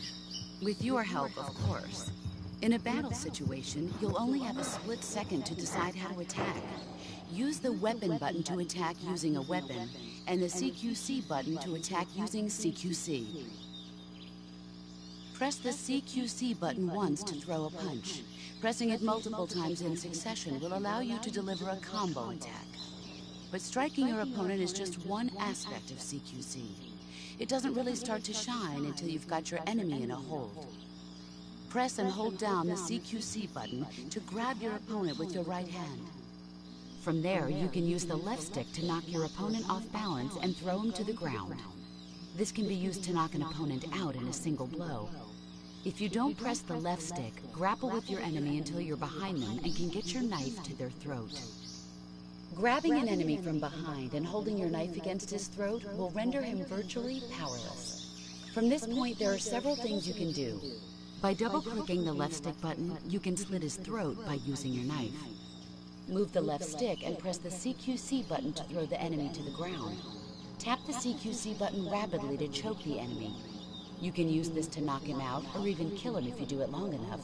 [SPEAKER 7] With your help, of course. In a battle situation, you'll only have a split second to decide how to attack. Use the weapon button to attack using a weapon, and the CQC button to attack using CQC. Press the CQC button once to throw a punch. Pressing it multiple times in succession will allow you to deliver a combo attack. But striking your opponent is just one aspect of CQC. It doesn't really start to shine until you've got your enemy in a hold. Press and hold down the CQC button to grab your opponent with your right hand. From there, you can use the left stick to knock your opponent off balance and throw him to the ground. This can be used to knock an opponent out in a single blow. If you don't press the left stick, grapple with your enemy until you're behind them and can get your knife to their throat. Grabbing an enemy from behind and holding your knife against his throat will render him virtually powerless. From this point, there are several things you can do. By double-clicking the left stick button, you can slit his throat by using your knife. Move the left stick and press the CQC button to throw the enemy to the ground. Tap the CQC button rapidly to choke the enemy. You can use this to knock him out or even kill him if you do it long enough.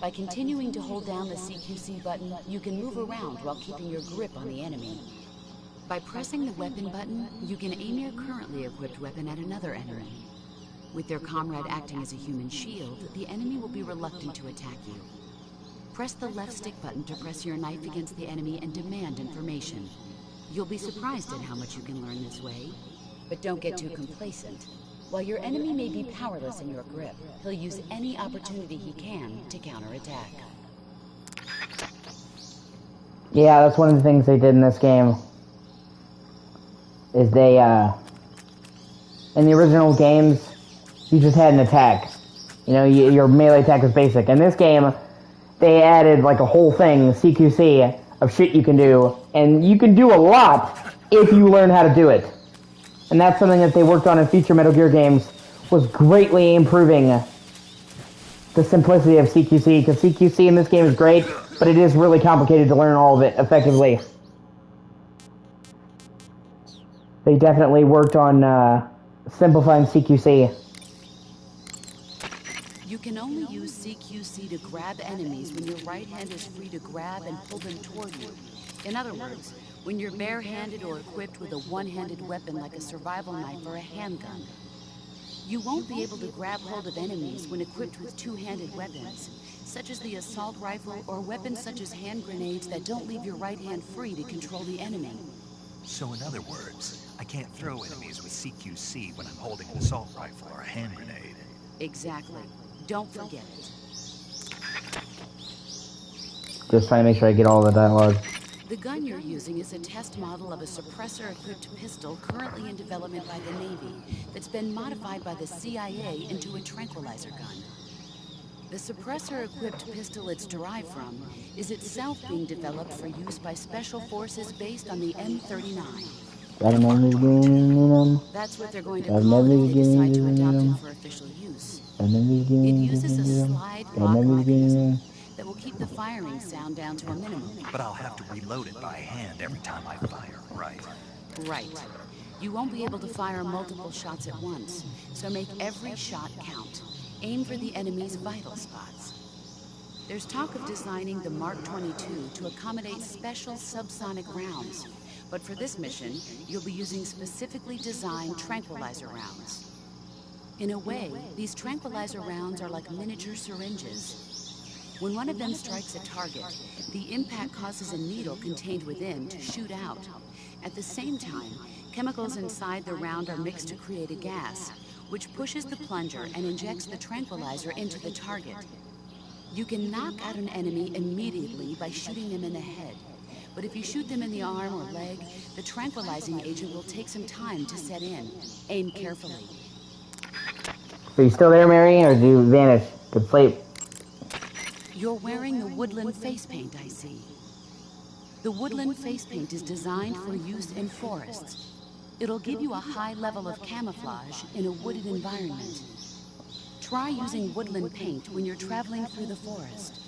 [SPEAKER 7] By continuing to hold down the CQC button, you can move around while keeping your grip on the enemy. By pressing the weapon button, you can aim your currently equipped weapon at another enemy. With their comrade acting as a human shield, the enemy will be reluctant to attack you. Press the left stick button to press your knife against the enemy and demand information. You'll be surprised at how much you can learn this way. But don't get too complacent. While your enemy may be powerless in your grip, he'll use any opportunity he can to counterattack.
[SPEAKER 1] Yeah, that's one of the things they did in this game. Is they, in the original games, you just had an attack. You know, your melee attack was basic. In this game, they added like a whole thing, CQC, of shit you can do. And you can do a lot if you learn how to do it. And that's something that they worked on in future Metal Gear games, was greatly improving the simplicity of CQC, because CQC in this game is great, but it is really complicated to learn all of it effectively. They definitely worked on simplifying CQC.
[SPEAKER 7] You can only use CQC to grab enemies when your right hand is free to grab and pull them toward you. In other words, when you're barehanded or equipped with a one-handed weapon like a survival knife or a handgun. You won't be able to grab hold of enemies when equipped with two-handed weapons, such as the assault rifle or weapons such as hand grenades that don't leave your right hand free to control the enemy.
[SPEAKER 2] So in other words, I can't throw enemies with CQC when I'm holding an assault rifle or a hand grenade.
[SPEAKER 7] Exactly. Don't forget it.
[SPEAKER 1] Just trying to make sure I get all the dialogue.
[SPEAKER 7] The gun you're using is a test model of a suppressor-equipped pistol currently in development by the Navy that's been modified by the CIA into a tranquilizer gun. The suppressor-equipped pistol it's derived from is itself being developed for use by special forces based on the M39. That's what they're going to call it if they decide to adopt it for official use. It uses a slide lock mechanism that will keep the firing sound down to a minimum.
[SPEAKER 2] But I'll have to reload it by hand every time I fire, right?
[SPEAKER 7] Right. You won't be able to fire multiple shots at once, so make every shot count. Aim for the enemy's vital spots. There's talk of designing the Mark 22 to accommodate special subsonic rounds, but for this mission, you'll be using specifically designed tranquilizer rounds. In a way, these tranquilizer rounds are like miniature syringes. When one of them strikes a target, the impact causes a needle contained within to shoot out. At the same time, chemicals inside the round are mixed to create a gas, which pushes the plunger and injects the tranquilizer into the target. You can knock out an enemy immediately by shooting them in the head, but if you shoot them in the arm or leg, the tranquilizing agent will take some time to set in. Aim carefully.
[SPEAKER 1] Are you still there, Mary, or did you vanish to sleep?
[SPEAKER 7] You're wearing the woodland face paint, I see. The woodland face paint is designed for use in forests. It'll give you a high level of camouflage in a wooded environment. Try using woodland paint when you're traveling through the forest.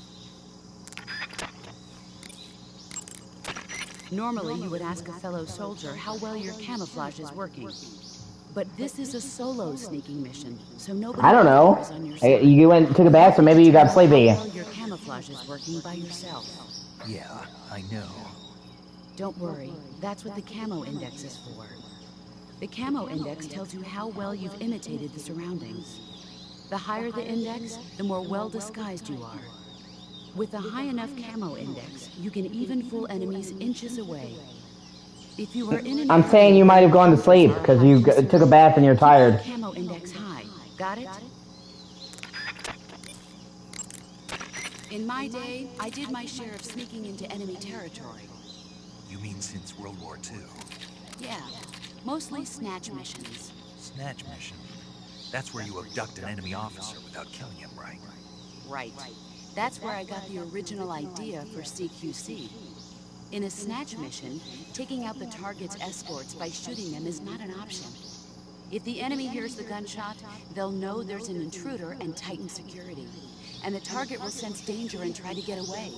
[SPEAKER 7] Normally, you would ask a fellow soldier how well your camouflage is working. But this is a solo sneaking mission, so nobody
[SPEAKER 1] I don't know.
[SPEAKER 7] is on your side.
[SPEAKER 1] You went took a bath, so maybe you got sleepy.
[SPEAKER 7] How well your camouflage is working by yourself.
[SPEAKER 2] Yeah, I know.
[SPEAKER 7] Don't worry, that's what the camo index is for. The camo index tells you how well you've imitated the surroundings. The higher the index, the more well disguised you are. With a high enough camo index, you can even fool enemies inches away. If you are in an
[SPEAKER 1] I'm saying you might have gone to sleep because you took a bath and you're tired.
[SPEAKER 7] Camo index high. Got it? In my day, I did my share of sneaking into enemy territory.
[SPEAKER 2] You mean since World War II?
[SPEAKER 7] Yeah, mostly snatch missions.
[SPEAKER 2] Snatch mission? That's where you abduct an enemy officer without killing him, right?
[SPEAKER 7] Right. That's where I got the original idea for CQC. In a snatch mission, taking out the target's escorts by shooting them is not an option. If the enemy hears the gunshot, they'll know there's an intruder and tighten security. And the target will sense danger and try to get away.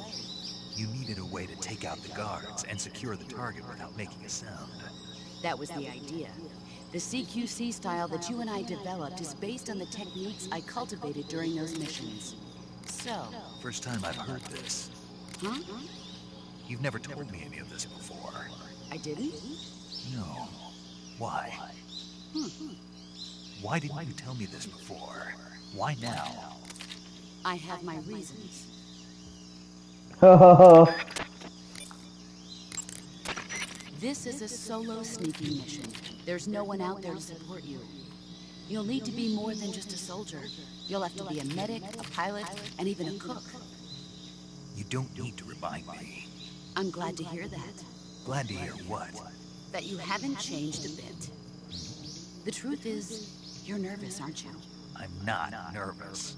[SPEAKER 2] You needed a way to take out the guards and secure the target without making a sound.
[SPEAKER 7] That was the idea. The CQC style that you and I developed is based on the techniques I cultivated during those missions. So...
[SPEAKER 2] First time I've heard this.
[SPEAKER 7] Huh?
[SPEAKER 2] You've never told me any of this before.
[SPEAKER 7] I didn't?
[SPEAKER 2] No. Why? Why didn't you tell me this before? Why now?
[SPEAKER 7] I have my reasons.
[SPEAKER 1] Ho ho ho.
[SPEAKER 7] This is a solo sneaking mission. There's no one out there to support you. You'll need to be more than just a soldier. You'll have to be a medic, a pilot, and even a cook.
[SPEAKER 2] You don't need to remind me.
[SPEAKER 7] I'm glad to hear that.
[SPEAKER 2] Glad to hear what?
[SPEAKER 7] That you haven't changed a bit. The truth is, you're nervous, aren't you?
[SPEAKER 2] I'm not nervous.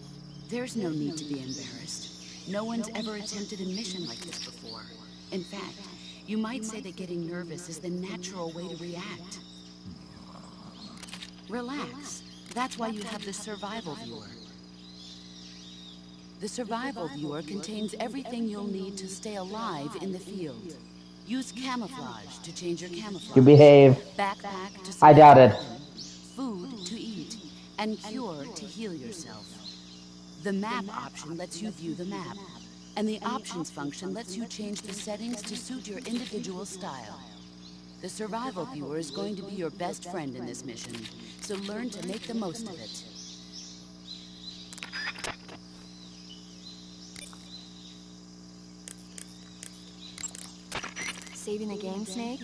[SPEAKER 7] There's no need to be embarrassed. No one's ever attempted a mission like this before. In fact, you might say that getting nervous is the natural way to react. Relax. That's why you have the survival viewer. The survival viewer contains everything you'll need to stay alive in the field. Use camouflage to change your camouflage.
[SPEAKER 1] You behave.
[SPEAKER 7] Backpack to
[SPEAKER 1] I doubt it.
[SPEAKER 7] food to eat, and cure to heal yourself. The map option lets you view the map, and the options function lets you change the settings to suit your individual style. The survival viewer is going to be your best friend in this mission, so learn to make the most of it.
[SPEAKER 6] Saving the game, Snake?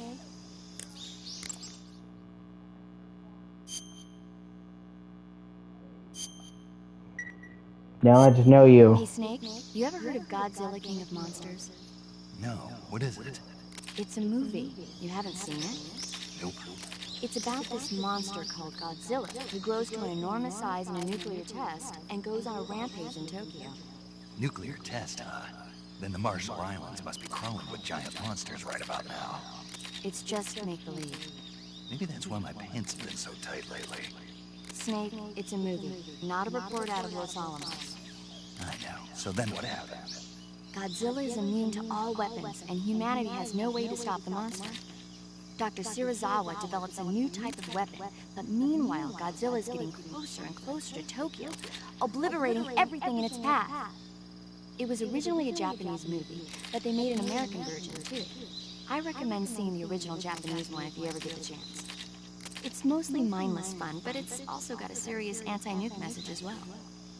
[SPEAKER 1] Now I just know you.
[SPEAKER 6] Hey, Snake, you ever heard of Godzilla, King of Monsters?
[SPEAKER 2] No, what is it?
[SPEAKER 6] It's a movie. You haven't seen it?
[SPEAKER 2] Nope.
[SPEAKER 6] It's about this monster called Godzilla, who grows to an enormous size in a nuclear test and goes on a rampage in Tokyo.
[SPEAKER 2] Nuclear test, huh? Then the Marshall Islands must be crawling with giant monsters right about now.
[SPEAKER 6] It's just make-believe.
[SPEAKER 2] Maybe that's why my pants have been so tight lately.
[SPEAKER 6] Snake, it's a movie, not a report out of Los Alamos.
[SPEAKER 2] I know. So then what happened?
[SPEAKER 6] Godzilla is immune to all weapons, and humanity has no way to stop the monster. Dr. Shirazawa develops a new type of weapon, but meanwhile, Godzilla is getting closer and closer to Tokyo, obliterating everything in its path. It was originally a Japanese movie, but they made an American version, too. I recommend seeing the original Japanese one if you ever get the chance. It's mostly mindless fun, but it's also got a serious anti-nuke message as well.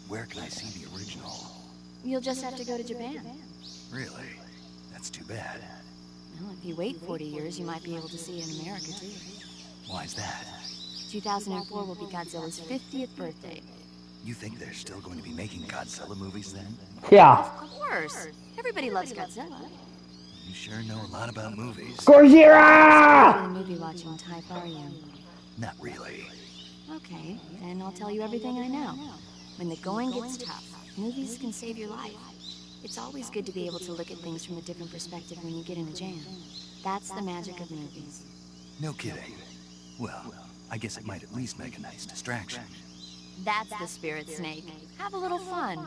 [SPEAKER 2] Where can I see the original?
[SPEAKER 6] You'll just have to go to Japan.
[SPEAKER 2] Really? That's too bad.
[SPEAKER 6] Well, if you wait 40 years, you might be able to see it in America, too.
[SPEAKER 2] Why's that?
[SPEAKER 6] 2004 will be Godzilla's 50th birthday.
[SPEAKER 2] You think they're still going to be making Godzilla movies then?
[SPEAKER 1] Yeah.
[SPEAKER 6] Of course! Everybody loves Godzilla.
[SPEAKER 2] You sure know a lot about movies.
[SPEAKER 1] Gojira!
[SPEAKER 6] You're the movie-watching type, are you?
[SPEAKER 2] Not really.
[SPEAKER 6] Okay, then I'll tell you everything I know. When the going gets tough, movies can save your life. It's always good to be able to look at things from a different perspective when you get in a jam. That's the magic of movies.
[SPEAKER 2] No kidding. Well, I guess it might at least make a nice distraction.
[SPEAKER 6] That's the spirit, Snake. Have a little fun.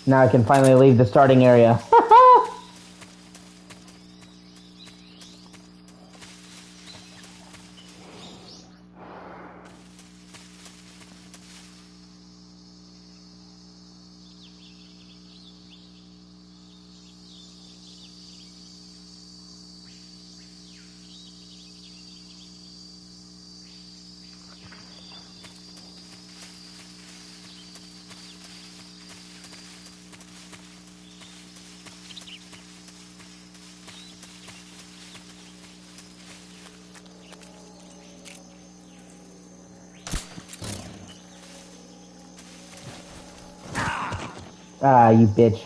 [SPEAKER 1] Now I can finally leave the starting area. Ah, you bitch.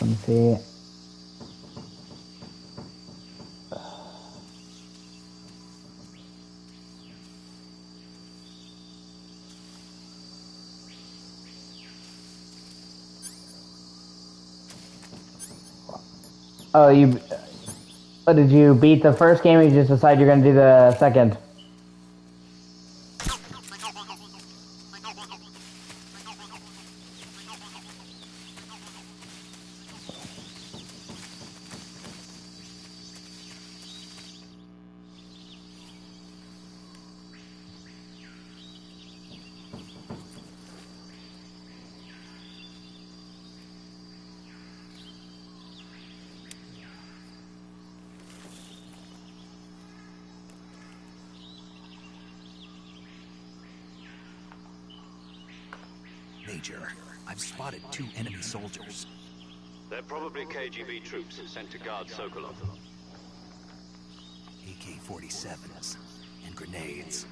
[SPEAKER 1] Let me see. Oh, But did you beat the first game or you just decide you're gonna do the second?
[SPEAKER 2] Major, I've spotted 2 enemy soldiers.
[SPEAKER 3] They're probably KGB troops sent to guard Sokolov.
[SPEAKER 2] AK-47s and grenades.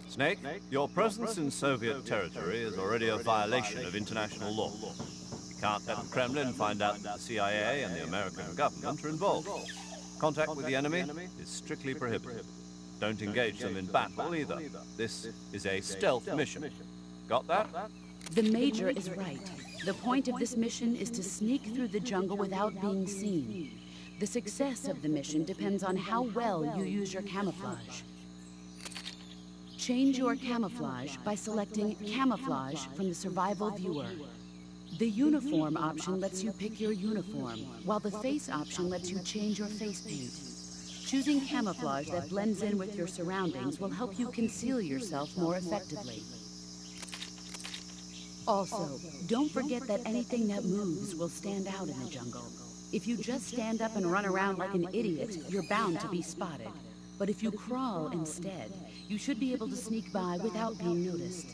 [SPEAKER 4] Snake, your presence in Soviet territory is already a violation of international law. You can't let the Kremlin find out that the CIA and the American government are involved. Contact with the enemy is strictly prohibited. Don't engage them in battle either. This is a stealth mission. Got that?
[SPEAKER 7] The Major is right. The point of this mission is to sneak through the jungle without being seen. The success of the mission depends on how well you use your camouflage. Change your camouflage by selecting Camouflage from the Survival Viewer. The Uniform option lets you pick your uniform, while the Face option lets you change your face paint. Choosing camouflage that blends in with your surroundings will help you conceal yourself more effectively. Also, don't forget that anything that moves will stand out in the jungle. If you just stand up and run around like an idiot, you're bound to be spotted. But if you crawl instead, you should be able to sneak by without being noticed.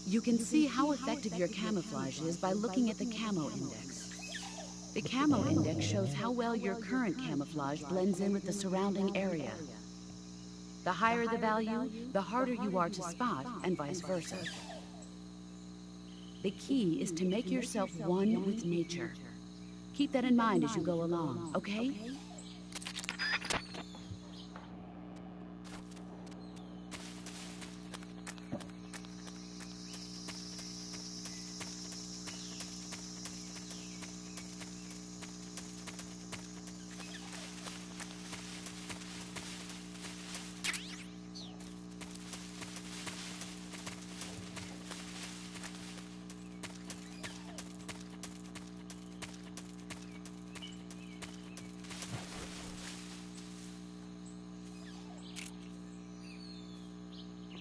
[SPEAKER 7] You can see how effective your camouflage is by looking at the Camo Index. The Camo Index shows how well your current camouflage blends in with the surrounding area. The higher the value, the harder you are to spot, and vice versa. The key is to make yourself one with nature. Keep that in mind as you go along, okay?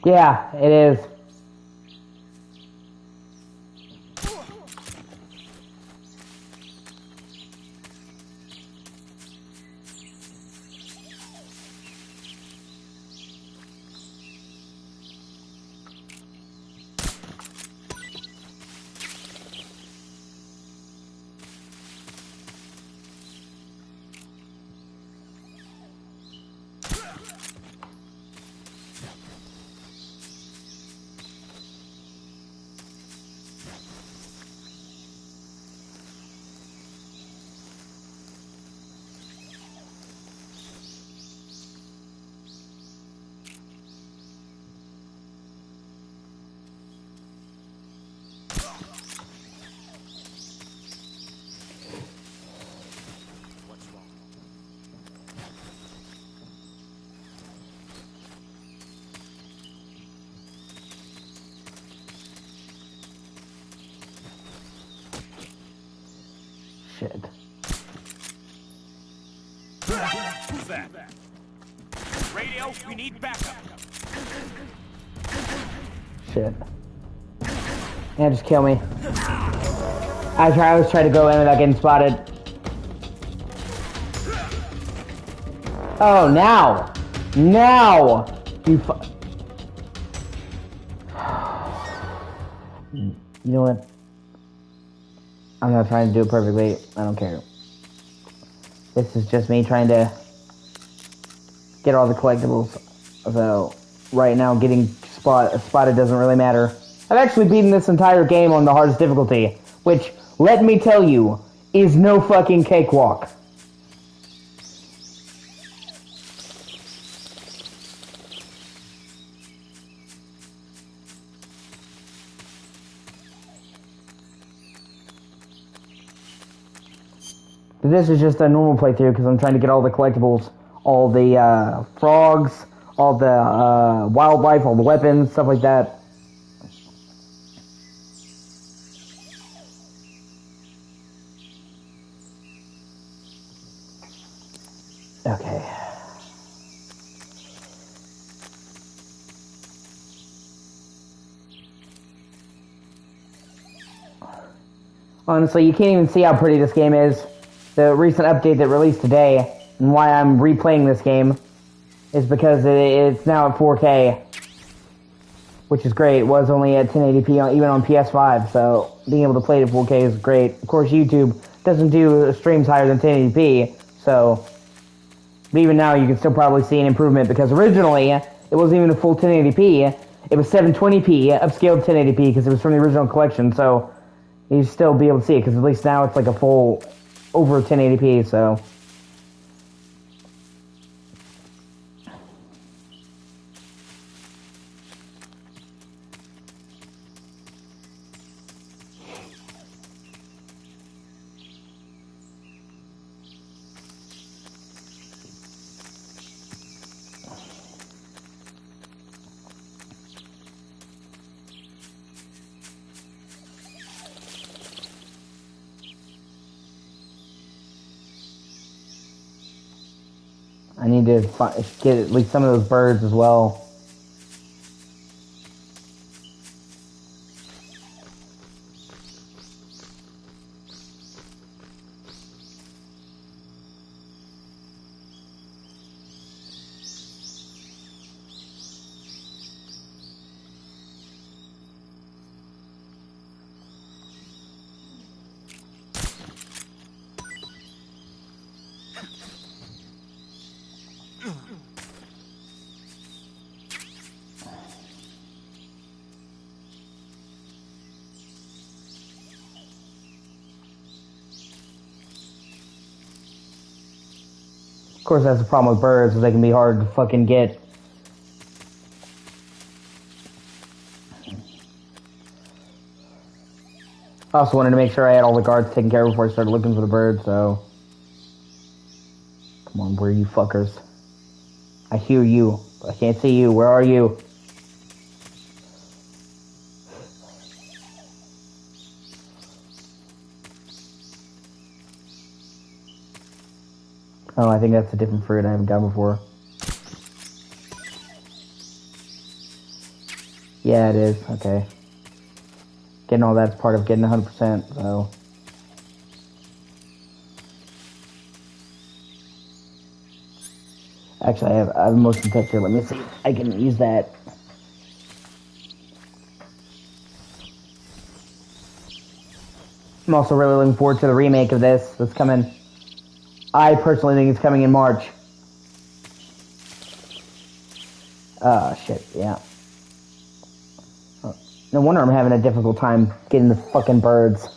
[SPEAKER 1] Yeah, it is. Shit.
[SPEAKER 8] Who's that? Radio, we need backup.
[SPEAKER 1] Shit. Yeah, just kill me. I always try to go in without getting spotted. Oh, now! Now! You You know what? I'm not trying to do it perfectly. I don't care. This is just me trying to get all the collectibles. So, right now, getting spotted doesn't really matter. I've actually beaten this entire game on the hardest difficulty, which, let me tell you, is no fucking cakewalk. But this is just a normal playthrough because I'm trying to get all the collectibles, all the frogs, all the wildlife, all the weapons, stuff like that. Okay. Honestly, you can't even see how pretty this game is. The recent update that released today, and why I'm replaying this game, is because it's now at 4K, which is great. It was only at 1080p even on PS5, so being able to play it at 4K is great. Of course, YouTube doesn't do streams higher than 1080p, so... But even now, you can still probably see an improvement, because originally, it wasn't even a full 1080p. It was 720p, upscaled 1080p, because it was from the original collection, so... You still be able to see it, because at least now it's like a full over 1080p, so... I need to get at least some of those birds as well. Of course, that's the problem with birds, is they can be hard to fucking get. I also wanted to make sure I had all the guards taken care of before I started looking for the birds, so... Come on, where are you fuckers? I hear you, but I can't see you. Where are you? Oh, I think that's a different fruit I haven't got before. Yeah, it is. Okay. Getting all that's part of getting 100%, so... Actually, I have a motion detector. Let me see if I can use that. I'm also really looking forward to the remake of this that's coming. I personally think it's coming in March. Shit, yeah. No wonder I'm having a difficult time getting the fucking birds.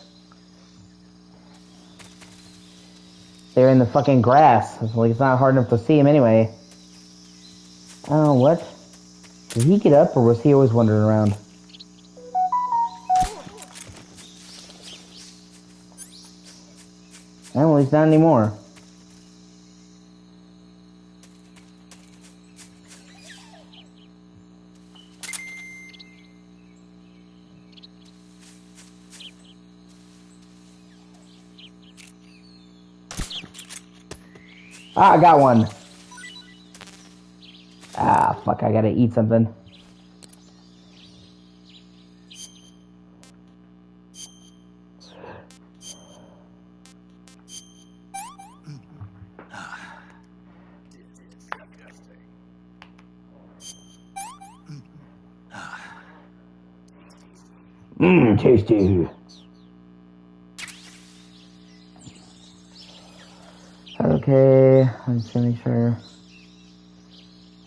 [SPEAKER 1] They're in the fucking grass. It's like, it's not hard enough to see them anyway. Oh, what? Did he get up, or was he always wandering around? Well, he's not anymore. Ah, I got one. Ah, fuck, I gotta eat something. Mmm, tasty. Okay, let's make sure.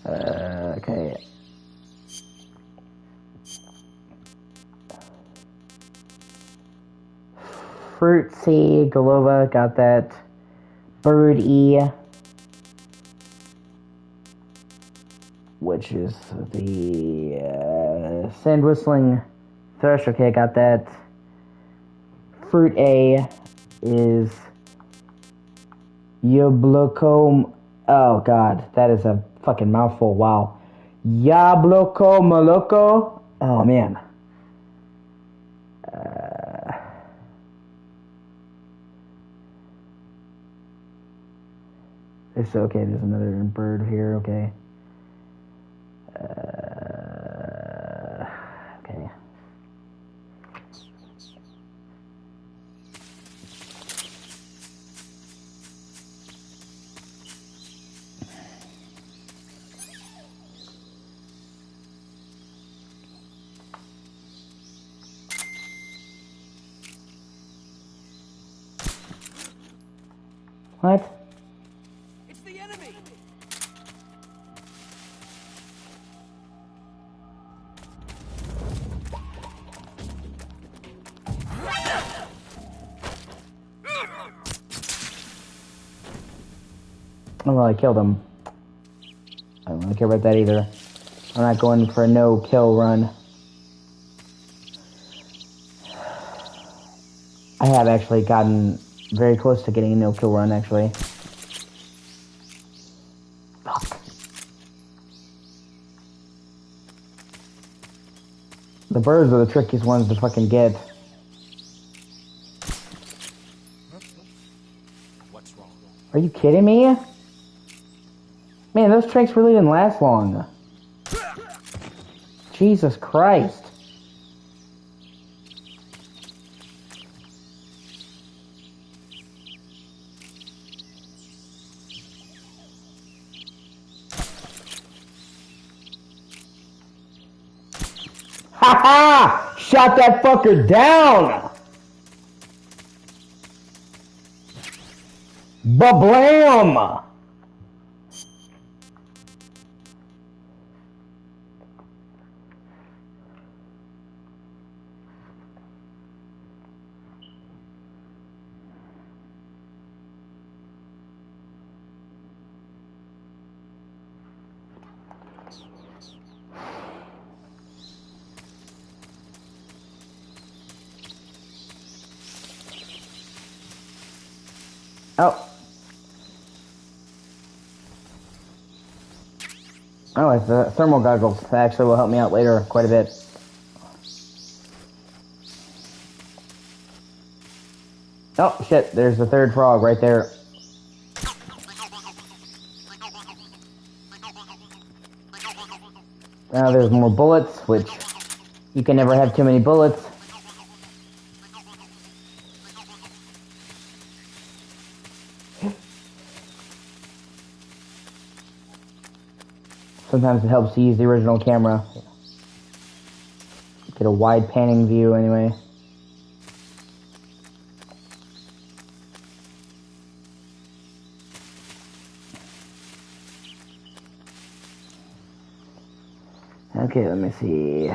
[SPEAKER 1] Okay. Fruit C, Golova, got that. Bird E, which is the sand whistling thrush. Okay, got that. Fruit A is Yabloko. Oh god, that is a fucking mouthful. Wow. Yabloko Moloko. Oh man. It's okay. There's another bird here. Okay. Okay. What?
[SPEAKER 8] It's the enemy!
[SPEAKER 1] Oh, well, I killed him. I don't really care about that either. I'm not going for a no-kill run. I have actually gotten very close to getting a no-kill run, actually. Fuck. The birds are the trickiest ones to fucking get.
[SPEAKER 8] What's wrong?
[SPEAKER 1] Are you kidding me? Man, those tricks really didn't last long. Jesus Christ. Ha ha! Shot that fucker down! Ba-blam! Oh. Oh, it's the thermal goggles. That actually will help me out later quite a bit. Oh, shit. There's the third frog right there. Now there's more bullets, which you can never have too many bullets. Sometimes it helps to use the original camera. Get a wide panning view anyway. Okay, let me see.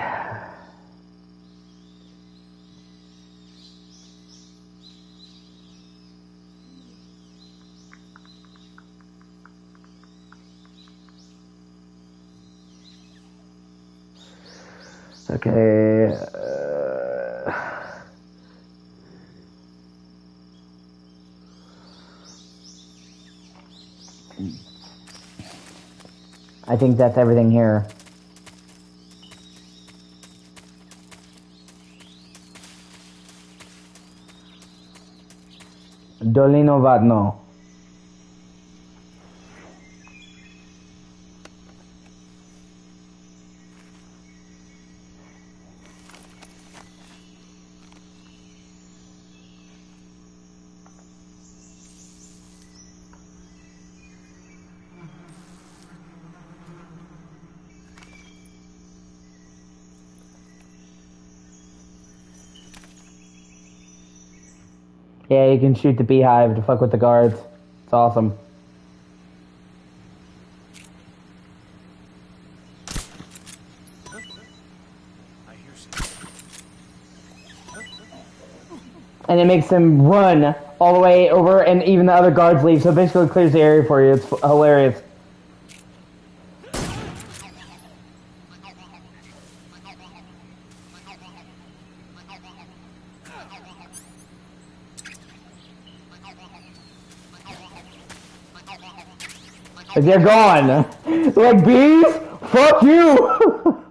[SPEAKER 1] Okay. I think that's everything here. Dolino Vadno. Yeah, you can shoot the beehive to fuck with the guards. It's awesome. And it makes them run all the way over, and even the other guards leave, so it basically clears the area for you. It's hilarious. They're gone. They're like, bees? Fuck you!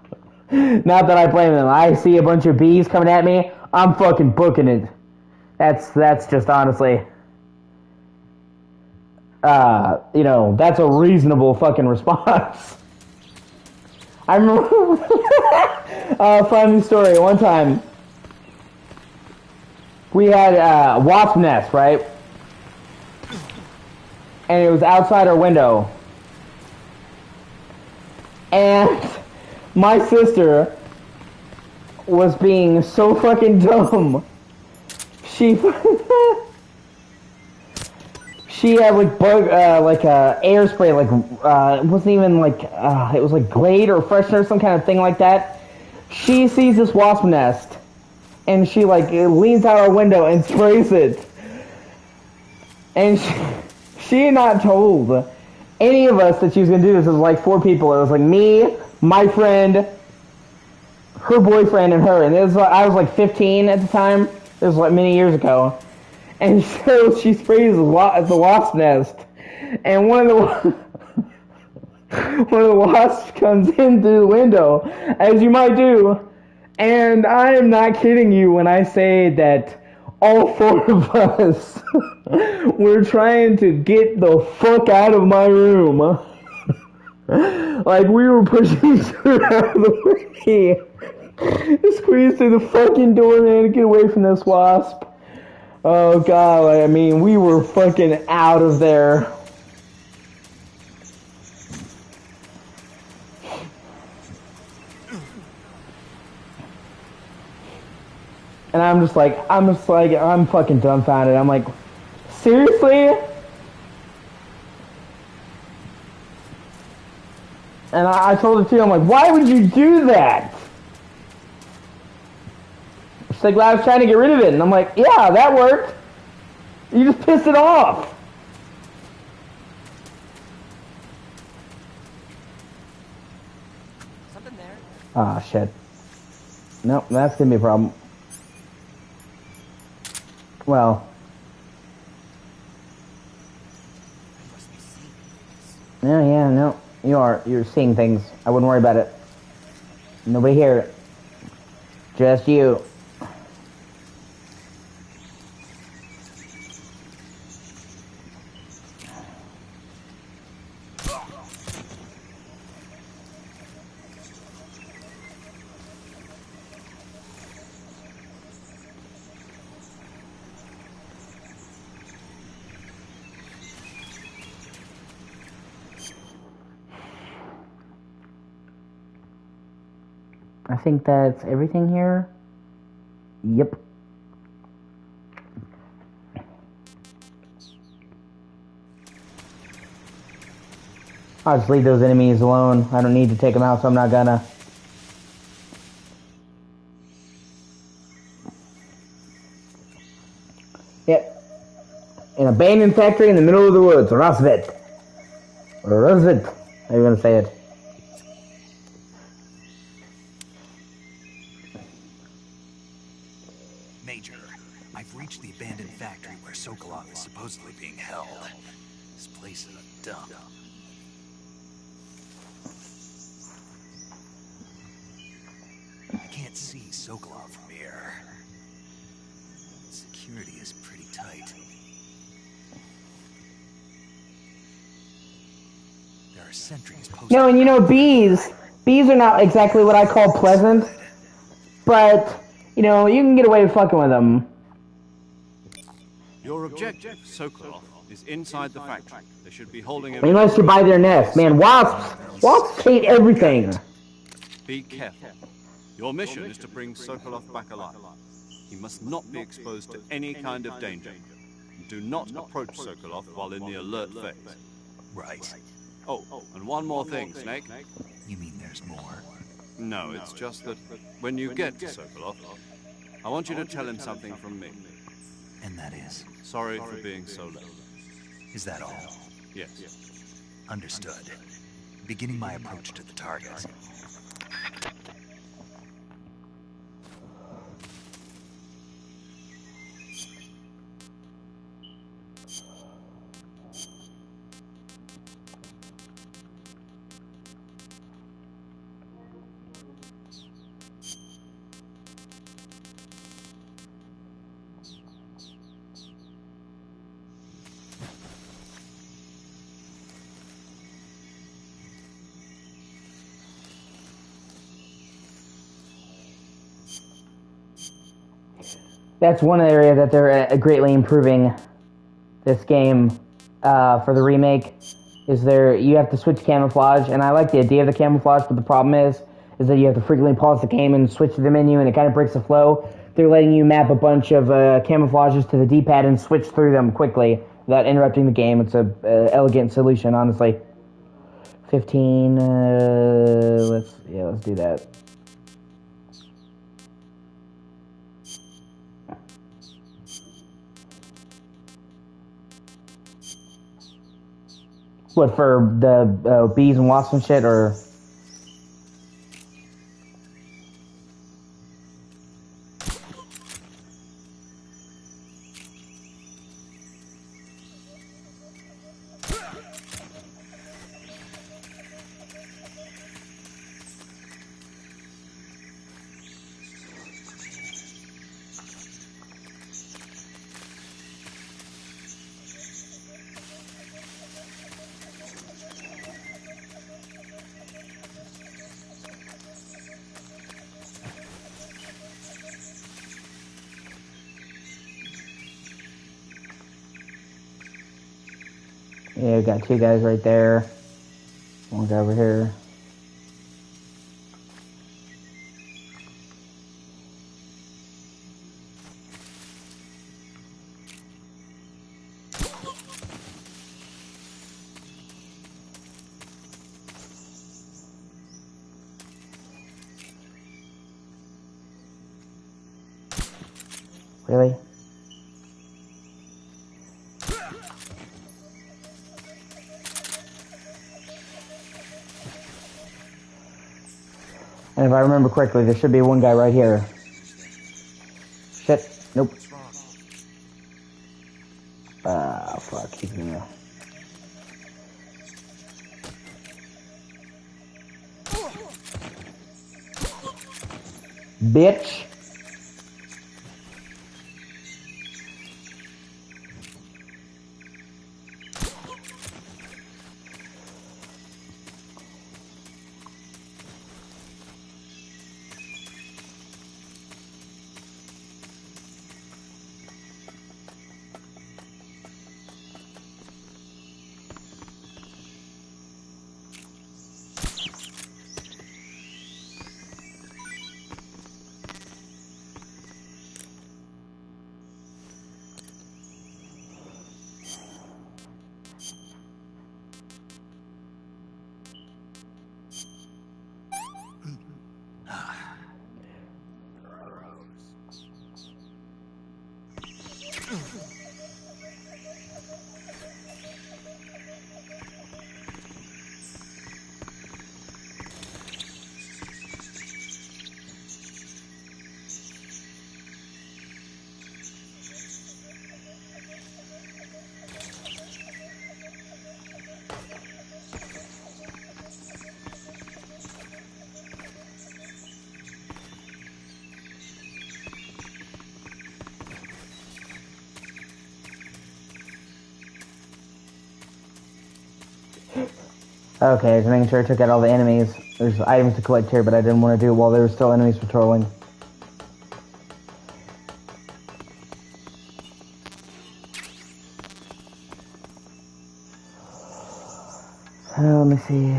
[SPEAKER 1] Not that I blame them. I see a bunch of bees coming at me, I'm fucking booking it. That's just honestly... you know, that's a reasonable fucking response. I remember... funny story, one time... We had a wasp nest, right? And it was outside our window. And my sister was being so fucking dumb. She had like bug, air spray, like it wasn't even like it was like Glade or freshener, some kind of thing like that. She sees this wasp nest, and she like leans out our window and sprays it. And she had not told any of us that she was gonna do this. It was like 4 people. It was like me, my friend, her boyfriend, and her. And it was I was like 15 at the time. It was like many years ago. And so she sprays the wasp nest, and one of the wasps comes in through the window, as you might do. And I am not kidding you when I say that all 4 of us were trying to get the fuck out of my room. Like, we were pushing her out of the way. Squeeze through the fucking door, man, to get away from this wasp. Oh god, I mean, we were fucking out of there. And I'm fucking dumbfounded. I'm like, seriously? And I told her too, I'm like, why would you do that? She's like, well, I was trying to get rid of it. And I'm like, yeah, that worked. You just pissed it off.
[SPEAKER 8] Something there.
[SPEAKER 1] Ah, shit. Nope, that's gonna be a problem. Well. Yeah, no. You're seeing things. I wouldn't worry about it. Nobody here. Just you. I think that's everything here. Yep. I'll just leave those enemies alone. I don't need to take them out, so I'm not gonna. Yep. An abandoned factory in the middle of the woods. Rosvet. Rosvet. How are you gonna say it?
[SPEAKER 2] Major, I've reached the abandoned factory where Sokolov is supposedly being held. This place is a dump. I can't see Sokolov from here. Security is pretty tight. There are sentries posted.
[SPEAKER 1] No, and you know, bees are not exactly what I call pleasant, but, you know, you can get away with fucking with them.
[SPEAKER 4] Your objective, Sokolov, is inside the factory. They should be holding him.
[SPEAKER 1] Unless you buy their nest. Man, wasps hate everything.
[SPEAKER 4] Be careful. Your mission is to bring Sokolov back alive. He must not be exposed to any kind of danger. Do not approach Sokolov while in the alert phase.
[SPEAKER 2] Right.
[SPEAKER 4] Oh, and one more thing, Snake.
[SPEAKER 2] You mean there's more?
[SPEAKER 4] No, it's just that when you get to Sokolov, I want you to tell him something from me.
[SPEAKER 2] And that is?
[SPEAKER 4] Sorry for being so late.
[SPEAKER 2] Is that all?
[SPEAKER 4] Yes.
[SPEAKER 2] Understood. Beginning my approach to the target.
[SPEAKER 1] That's one area that they're greatly improving this game for the remake. Is you have to switch camouflage, and I like the idea of the camouflage, but the problem is that you have to frequently pause the game and switch to the menu, and it kind of breaks the flow. They're letting you map a bunch of camouflages to the D-pad and switch through them quickly without interrupting the game. It's a elegant solution, honestly. 15. Let's do that. What, for the bees and wasps and shit, or? Yeah, we got two guys right there. One guy over here. Really? And if I remember correctly, there should be one guy right here. Shit. Nope. Ah, fuck. He's gonna... Bitch. Okay, just making sure I took out all the enemies. There's items to collect here, but I didn't want to do it while there were still enemies patrolling. Let me see.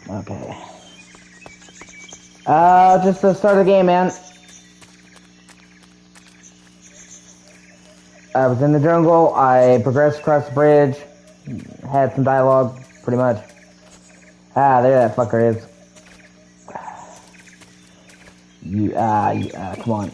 [SPEAKER 1] Okay. Just to start the game, man. I was in the jungle, I progressed across the bridge, had some dialogue, pretty much. Ah, there that fucker is. Come on.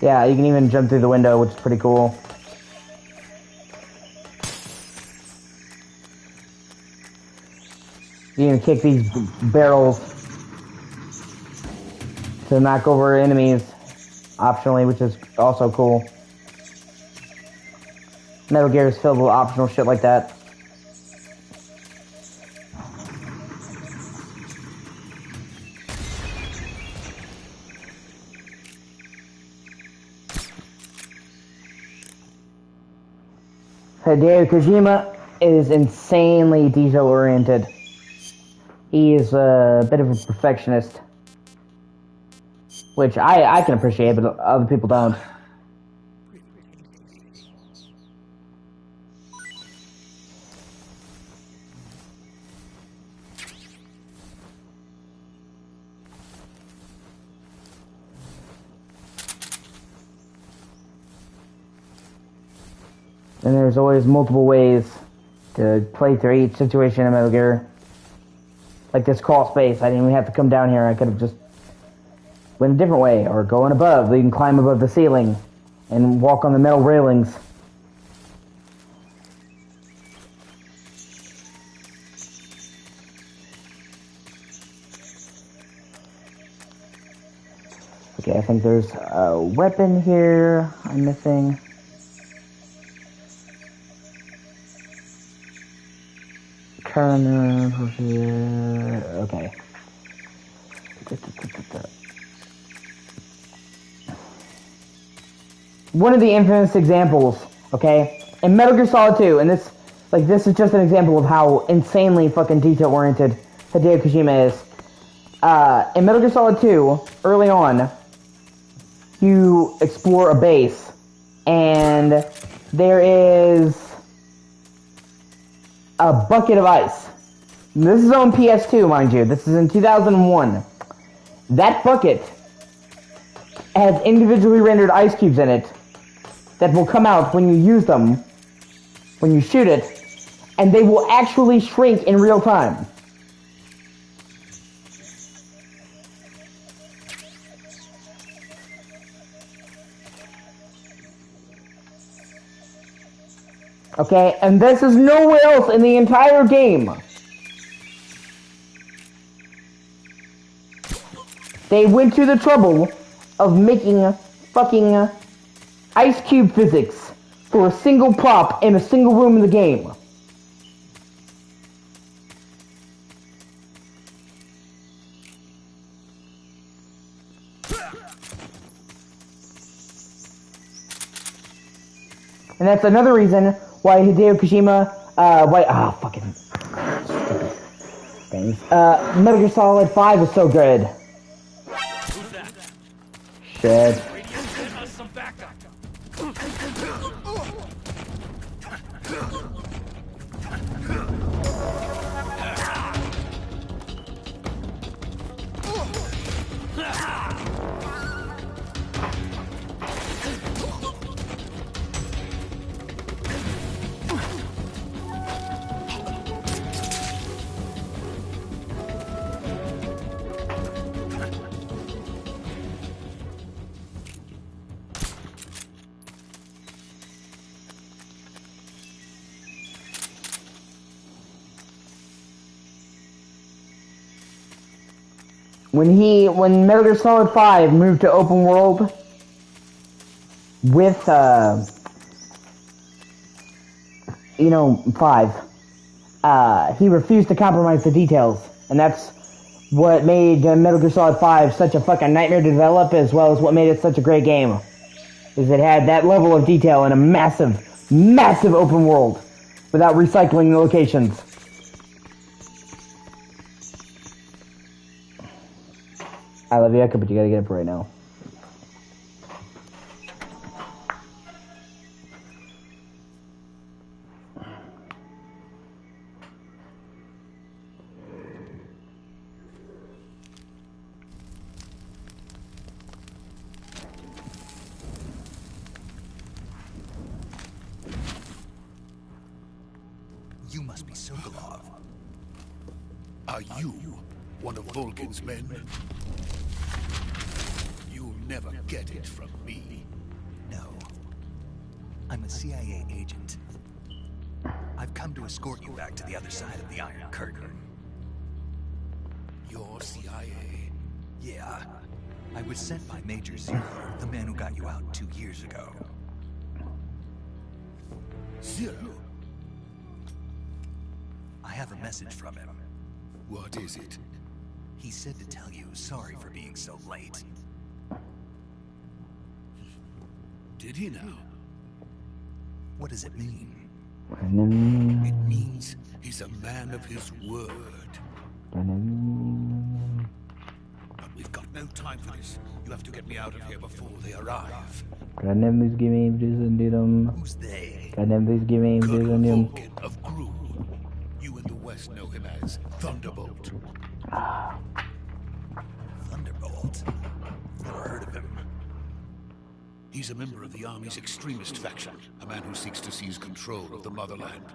[SPEAKER 1] Yeah, you can even jump through the window, which is pretty cool. You can kick these barrels to knock over enemies, optionally, which is also cool. Metal Gear is filled with optional shit like that. Hideo Kojima is insanely detail-oriented. He is a bit of a perfectionist, which I can appreciate, but other people don't. And there's always multiple ways to play through each situation in Metal Gear. Like this crawl space, I didn't even have to come down here. I could have just went a different way, or going above. You can climb above the ceiling and walk on the metal railings. Okay, I think there's a weapon here I'm missing. Okay. One of the infamous examples, okay, in Metal Gear Solid 2, and this is just an example of how insanely fucking detail-oriented Hideo Kojima is. In Metal Gear Solid 2, early on, you explore a base, and there is a bucket of ice. This is on PS2, mind you. This is in 2001. That bucket has individually rendered ice cubes in it that will come out when you use them, when you shoot it, and they will actually shrink in real time. Okay, and this is nowhere else in the entire game. They went to the trouble of making fucking ice cube physics for a single prop in a single room in the game. And that's another reason why Hideo Kojima, fucking stupid things. Metal Gear Solid 5 is so good.
[SPEAKER 8] Who's that?
[SPEAKER 1] Shit.
[SPEAKER 8] Get us some backup.
[SPEAKER 1] When Metal Gear Solid 5 moved to open world with 5, he refused to compromise the details, and that's what made Metal Gear Solid 5 such a fucking nightmare to develop, as well as what made it such a great game. Is it had that level of detail in a massive, massive open world without recycling the locations. I love you, Echo, but you gotta get up right now.
[SPEAKER 2] You must be Sokolov.
[SPEAKER 9] Are you one of Vulcan's men? You'll never get it from me.
[SPEAKER 2] I'm a CIA agent. I've come to escort you back to the other side of the Iron Curtain.
[SPEAKER 9] You're CIA?
[SPEAKER 2] Yeah. I was sent by Major Zero, the man who got you out 2 years ago.
[SPEAKER 9] Zero?
[SPEAKER 2] I have a message from him.
[SPEAKER 9] What is it?
[SPEAKER 2] He said to tell you sorry for being so late.
[SPEAKER 9] Did he now?
[SPEAKER 2] What does it mean?
[SPEAKER 9] It means he's a man of his word. But we've got no time for this. You have to get me out of here before they arrive.
[SPEAKER 2] Who's they?
[SPEAKER 9] Colonel Vulcan of Gru. You in the West know him as Thunderbolt.
[SPEAKER 2] Thunderbolt? Never heard of him.
[SPEAKER 9] He's a member of the Army's extremist faction, a man who seeks to seize control of the motherland.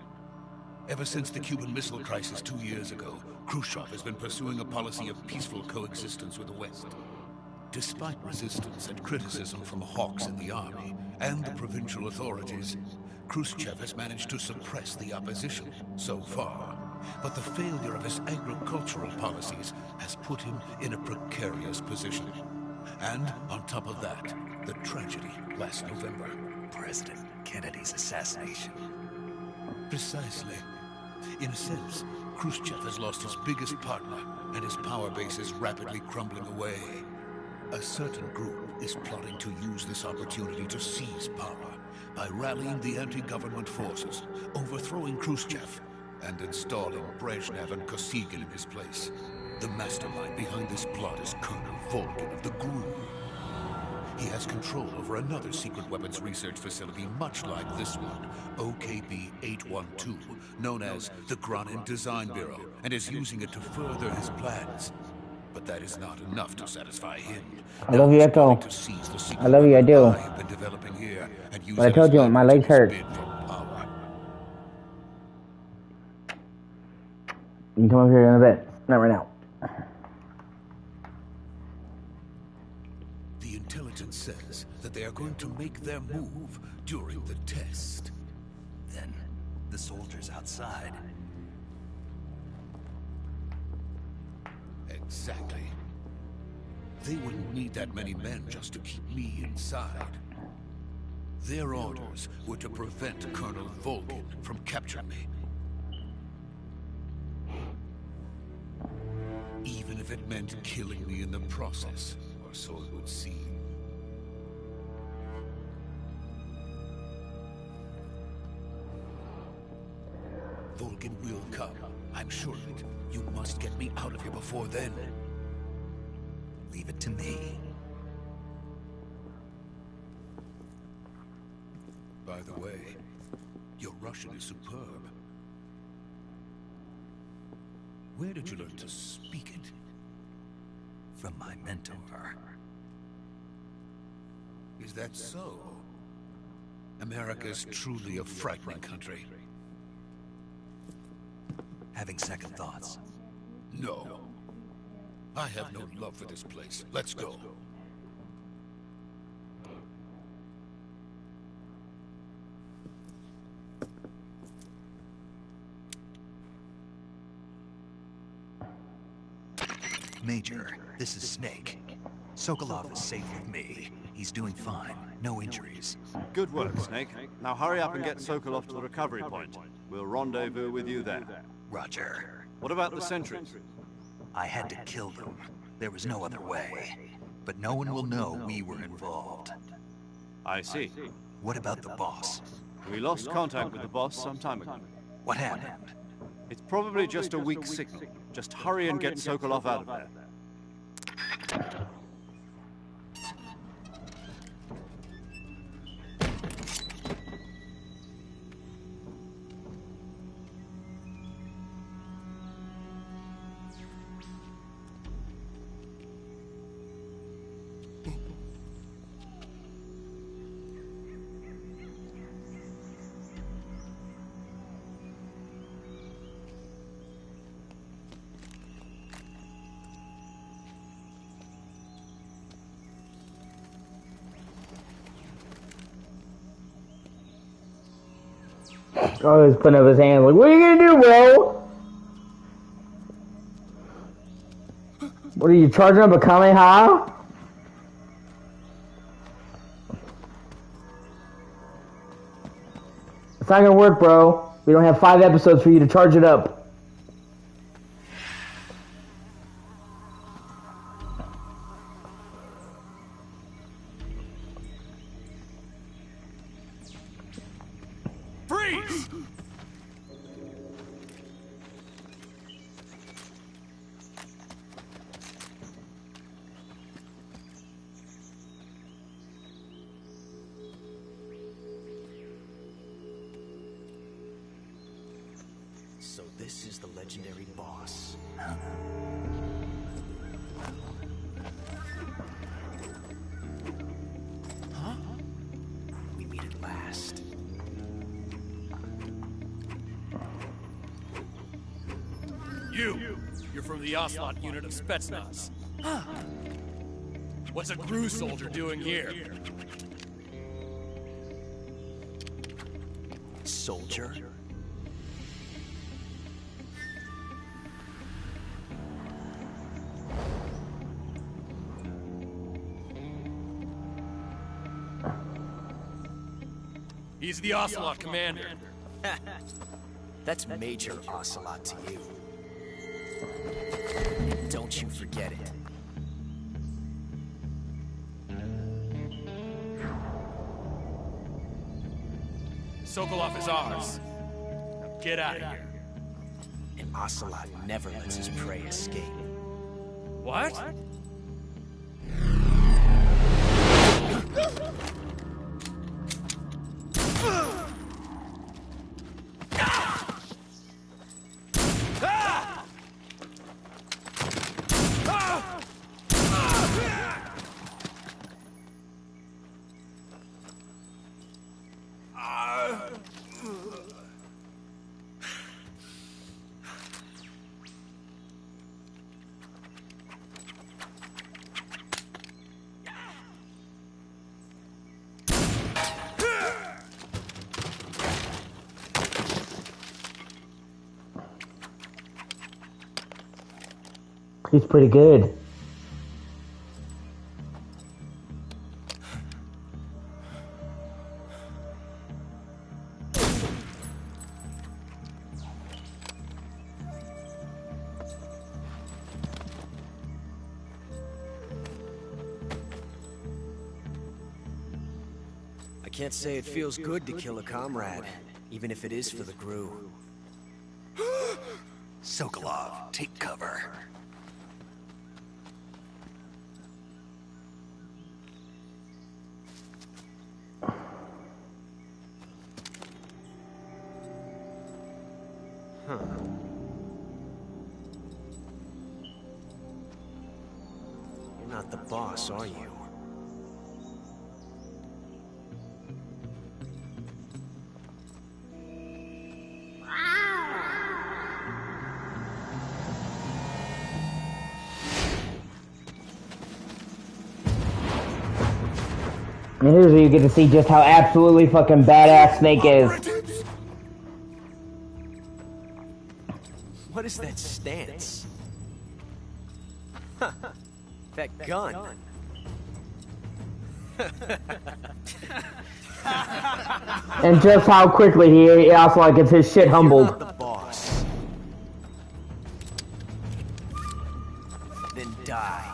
[SPEAKER 9] Ever since the Cuban Missile Crisis 2 years ago, Khrushchev has been pursuing a policy of peaceful coexistence with the West. Despite resistance and criticism from hawks in the army and the provincial authorities, Khrushchev has managed to suppress the opposition so far. But the failure of his agricultural policies has put him in a precarious position. And on top of that, the tragedy last November.
[SPEAKER 2] President Kennedy's assassination.
[SPEAKER 9] Precisely. In a sense, Khrushchev has lost his biggest partner, and his power base is rapidly crumbling away. A certain group is plotting to use this opportunity to seize power by rallying the anti-government forces, overthrowing Khrushchev, and installing Brezhnev and Kosygin in his place. The mastermind behind this plot is Colonel Vulcan of the Gru. He has control over another secret weapons research facility much like this one, OKB-812, known as the Granin Design Bureau, and is using it to further his plans. But that is not enough to satisfy him.
[SPEAKER 1] I love you, Echo. I love you, I do.
[SPEAKER 9] I've been developing here and use
[SPEAKER 1] But I told you, my legs hurt.
[SPEAKER 9] bid for power.
[SPEAKER 1] You can come over here in a bit. Not right now.
[SPEAKER 9] The intelligence says that they are going to make their move during the test.
[SPEAKER 2] Then, the soldiers outside.
[SPEAKER 9] Exactly. They wouldn't need that many men just to keep me inside. Their orders were to prevent Colonel Vulcan from capturing me. Even if it meant killing me in the process, or so it would seem. Vulcan will come. I'm sure of it. You must get me out of here before then.
[SPEAKER 2] Leave it to me.
[SPEAKER 9] By the way, your Russian is superb. Where did you learn to speak it?
[SPEAKER 2] From my mentor.
[SPEAKER 9] Is that so? America's truly a frightening country.
[SPEAKER 2] Having second thoughts.
[SPEAKER 9] No. I have no love for this place. Let's go.
[SPEAKER 2] Major, this is Snake. Sokolov is safe with me. He's doing fine. No injuries.
[SPEAKER 4] Good work, Snake. Now hurry up and get Sokolov to the recovery point. We'll rendezvous with you there.
[SPEAKER 2] Roger.
[SPEAKER 4] What about the sentries?
[SPEAKER 2] I had to kill them. There was no other way. But no one will know we were involved.
[SPEAKER 4] I see.
[SPEAKER 2] What about the boss?
[SPEAKER 4] We lost contact with the boss some time ago.
[SPEAKER 2] What happened?
[SPEAKER 4] It's probably just a weak signal. Just hurry and get Sokolov out of there.
[SPEAKER 1] Oh, he's putting up his hand like, what are you gonna do, bro? What are you charging up a Kamehameha? It's not gonna work, bro. We don't have 5 episodes for you to charge it up.
[SPEAKER 8] Freeze!
[SPEAKER 5] So this is the legendary boss. Huh? We meet at last.
[SPEAKER 8] You're from the Ocelot unit of Spetsnaz. What's a GRU soldier doing here?
[SPEAKER 5] Soldier?
[SPEAKER 8] He's the Ocelot commander.
[SPEAKER 5] That's Major Ocelot to you. Don't you forget it.
[SPEAKER 8] Sokolov is ours. Now get out of here.
[SPEAKER 5] And Ocelot never lets his prey escape.
[SPEAKER 8] What?
[SPEAKER 1] He's pretty good.
[SPEAKER 5] I can't say it feels good to kill a comrade, even if it is for the GRU.
[SPEAKER 2] Sokolov, take cover.
[SPEAKER 5] Huh. You're not the boss, are you?
[SPEAKER 1] And here's where you get to see just how absolutely fucking badass Snake is.
[SPEAKER 5] What is that stance? That gun.
[SPEAKER 1] And just how quickly he also like gets his shit humbled.
[SPEAKER 5] You're not the boss. Then die.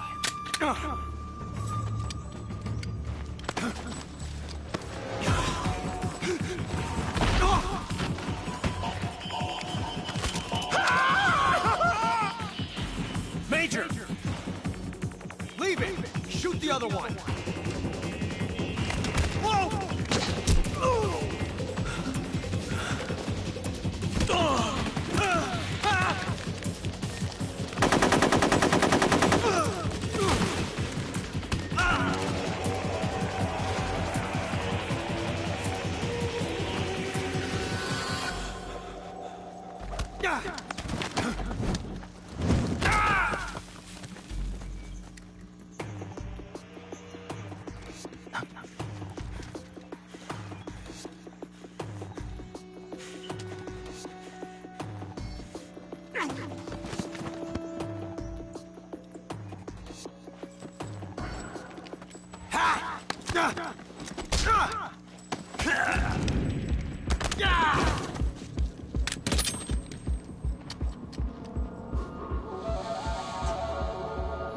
[SPEAKER 8] Major!
[SPEAKER 5] Leave it! Shoot the other one! Whoa!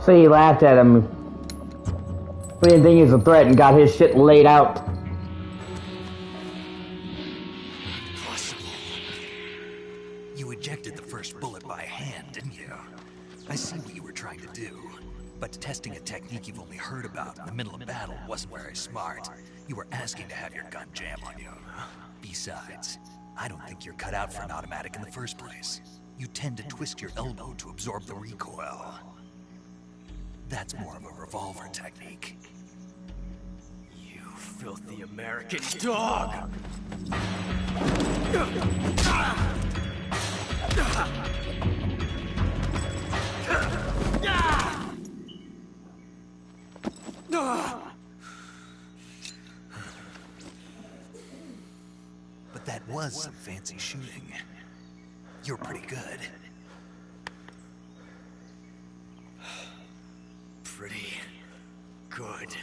[SPEAKER 1] So he laughed at him. We didn't think he was a threat and got his shit laid out.
[SPEAKER 2] Impossible. You ejected the first bullet by hand, didn't you? I see what you were trying to do. But testing a technique you've only heard about in the middle of battle wasn't very smart. You were asking to have your gun jam on you. Besides, I don't think you're cut out for an automatic in the first place. You tend to twist your elbow to absorb the recoil. That's more of a revolver technique.
[SPEAKER 5] You filthy American dog!
[SPEAKER 2] But that was some fancy shooting. You're pretty good.
[SPEAKER 5] Pretty good.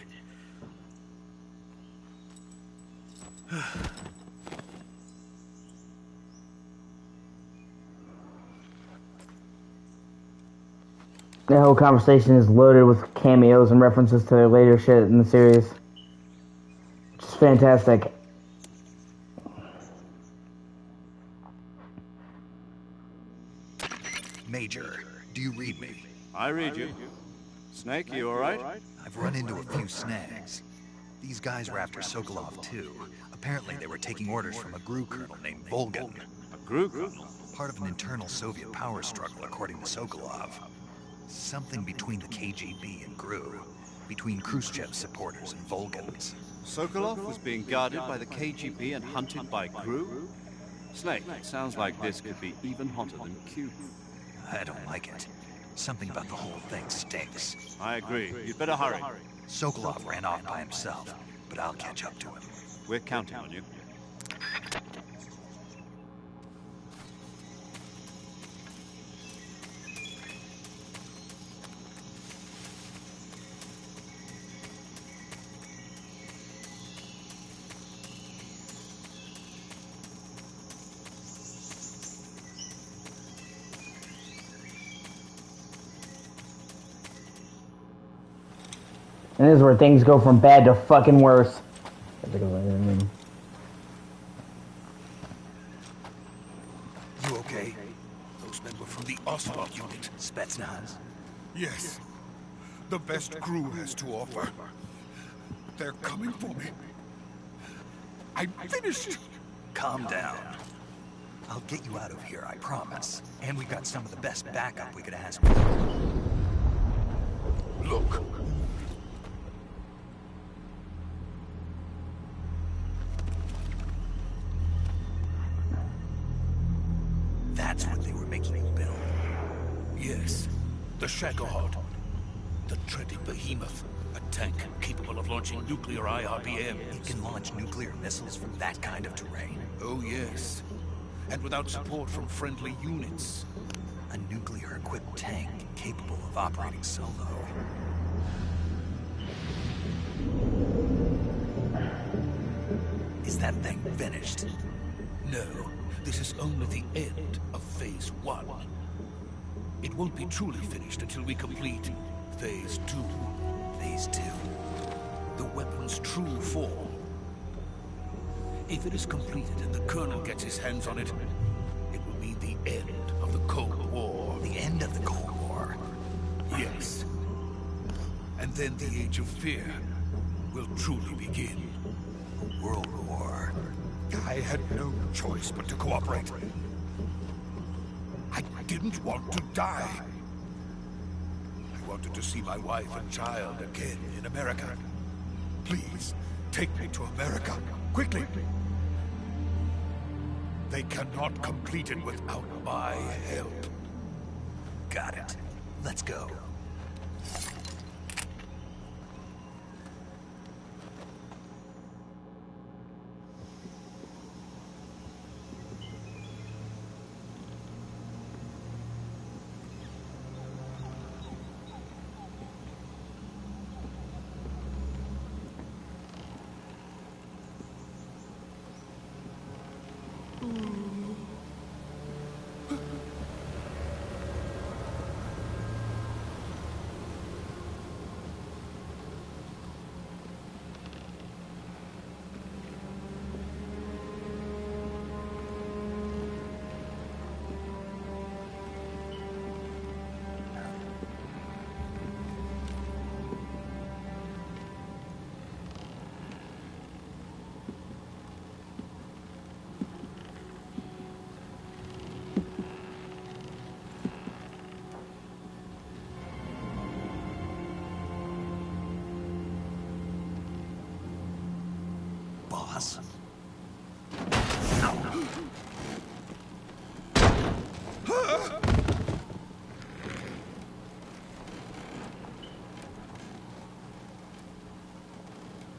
[SPEAKER 1] The whole conversation is loaded with cameos and references to later shit in the series. Which is fantastic.
[SPEAKER 2] Major, do you read me?
[SPEAKER 4] I read you. Snake, you alright?
[SPEAKER 2] I've run into a few snags. These guys were after Sokolov too. Apparently they were taking orders from a GRU colonel named Volgan.
[SPEAKER 4] A GRU colonel?
[SPEAKER 2] Part of an internal Soviet power struggle, according to Sokolov. Something between the KGB and GRU. Between Khrushchev's supporters and Volgans.
[SPEAKER 4] Sokolov was being guarded by the KGB and hunted by GRU? Snake, it sounds like this could be even hotter than Cuba.
[SPEAKER 2] I don't like it. Something about the whole thing stinks.
[SPEAKER 4] I agree. You'd better hurry.
[SPEAKER 2] Sokolov ran off by himself, but I'll catch up to him.
[SPEAKER 4] We're counting on you.
[SPEAKER 1] And this is where things go from bad to fucking worse.
[SPEAKER 2] You okay?
[SPEAKER 9] Those men were from the O.C.G unit.
[SPEAKER 2] Spetsnaz?
[SPEAKER 9] Yes. The best GRU has to offer. They're coming for me. I'm finished.
[SPEAKER 2] Calm down. I'll get you out of here, I promise. And we've got some of the best backup we could ask for.
[SPEAKER 9] Look.
[SPEAKER 2] That's what they were making you build.
[SPEAKER 9] Yes. The Shagohod. The treading behemoth. A tank capable of launching nuclear IRBMs.
[SPEAKER 2] It can launch nuclear missiles from that kind of terrain.
[SPEAKER 9] Oh, yes. And without support from friendly units.
[SPEAKER 2] A nuclear-equipped tank capable of operating solo. Is that thing finished?
[SPEAKER 9] No. This is only the end of Phase 1. It won't be truly finished until we complete Phase 2.
[SPEAKER 2] Phase 2?
[SPEAKER 9] The weapon's true form. If it is completed and the Colonel gets his hands on it, it will mean the end of the Cold War.
[SPEAKER 2] The end of the Cold War?
[SPEAKER 9] Yes. And then the Age of Fear will truly begin.
[SPEAKER 2] A world war.
[SPEAKER 9] I had no choice but to cooperate. I didn't want to die. I wanted to see my wife and child again in America. Please, take me to America, quickly. They cannot complete it without my help.
[SPEAKER 2] Got it. Let's go. boss.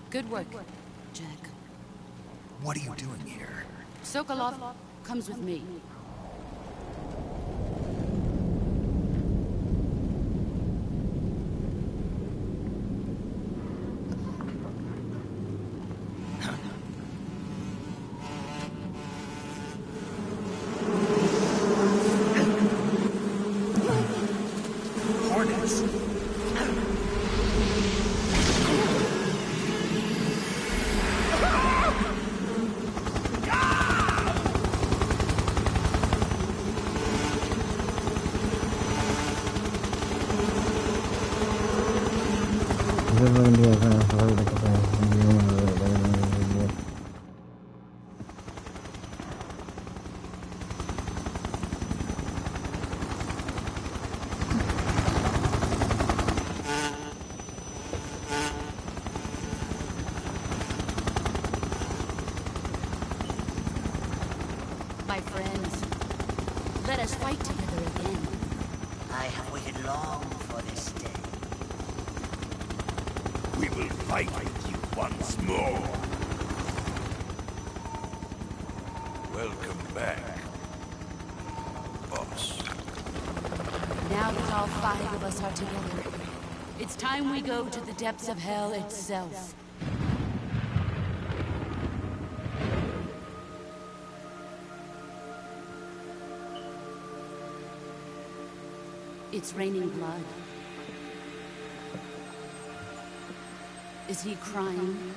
[SPEAKER 7] Good work, Jack.
[SPEAKER 2] What are you doing here?
[SPEAKER 7] Sokolov comes with me.
[SPEAKER 2] Hornets.
[SPEAKER 7] My friends, let us fight together again.
[SPEAKER 10] I have waited long for this day.
[SPEAKER 9] We will fight with you once more. Welcome back, boss.
[SPEAKER 7] Now that all 5 of us are together, it's time we go to the depths of hell itself. It's raining blood. Is he crying?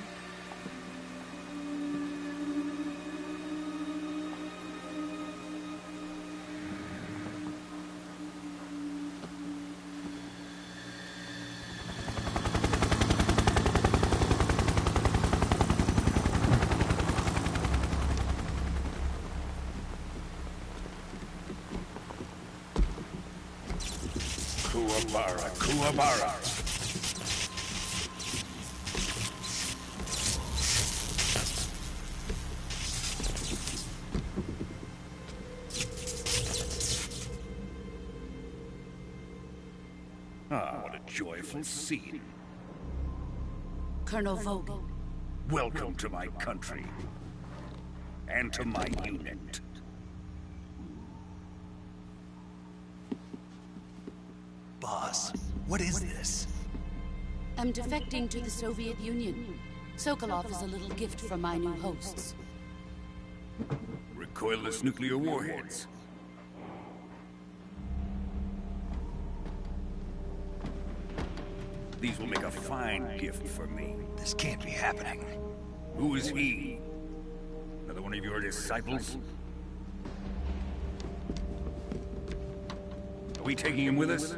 [SPEAKER 9] Kuwabara, Kuwabara. Ah, what a joyful scene.
[SPEAKER 7] Colonel Vogel.
[SPEAKER 9] Welcome to my country. And to my unit.
[SPEAKER 2] Boss, what is this?
[SPEAKER 7] I'm defecting to the Soviet Union. Sokolov is a little gift from my new hosts.
[SPEAKER 9] Recoilless nuclear warheads. These will make a fine gift for me.
[SPEAKER 2] This can't be happening.
[SPEAKER 9] Who is he? Another one of your disciples? Are we taking him with us?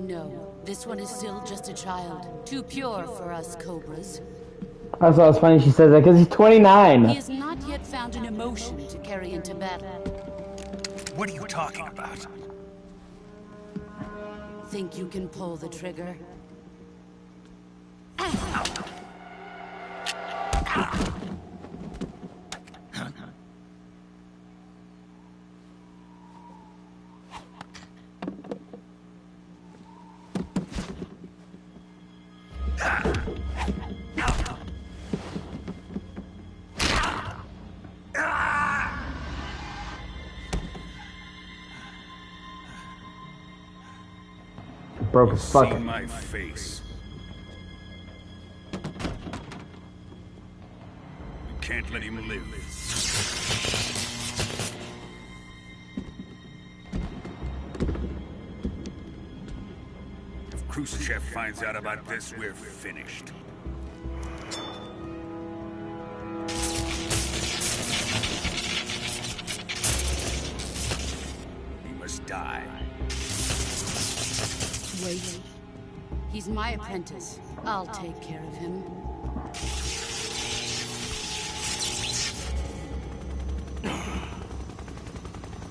[SPEAKER 7] No, this one is still just a child. Too pure for us Cobras.
[SPEAKER 1] I thought it was funny she says that because he's 29.
[SPEAKER 7] He has not yet found an emotion to carry into battle.
[SPEAKER 2] What are you talking about?
[SPEAKER 7] Think you can pull the trigger?
[SPEAKER 1] Broke his
[SPEAKER 9] See
[SPEAKER 1] fucking.
[SPEAKER 9] my face. You can't let him live. If Khrushchev finds out about this, we're finished. He must die.
[SPEAKER 7] Wait. He's my apprentice. I'll take care of him.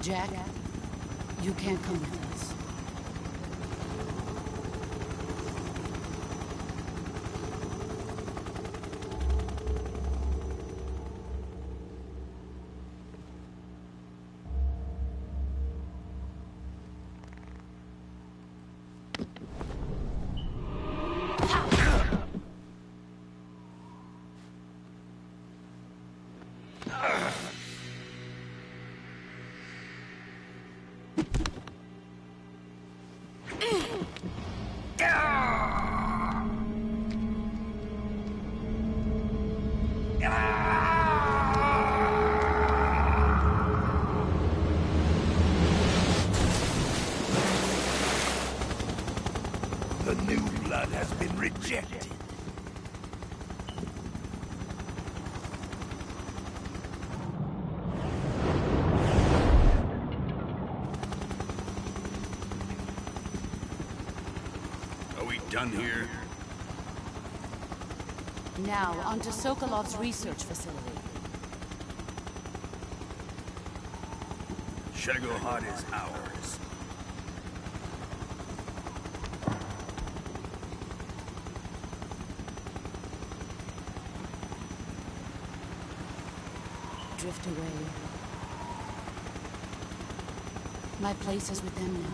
[SPEAKER 7] Jack, you can't come with us.
[SPEAKER 2] ejected.
[SPEAKER 9] Are we done here?
[SPEAKER 7] Now, on to Sokolov's research facility.
[SPEAKER 9] Shagohod is ours.
[SPEAKER 7] Drift away. My place is with them now.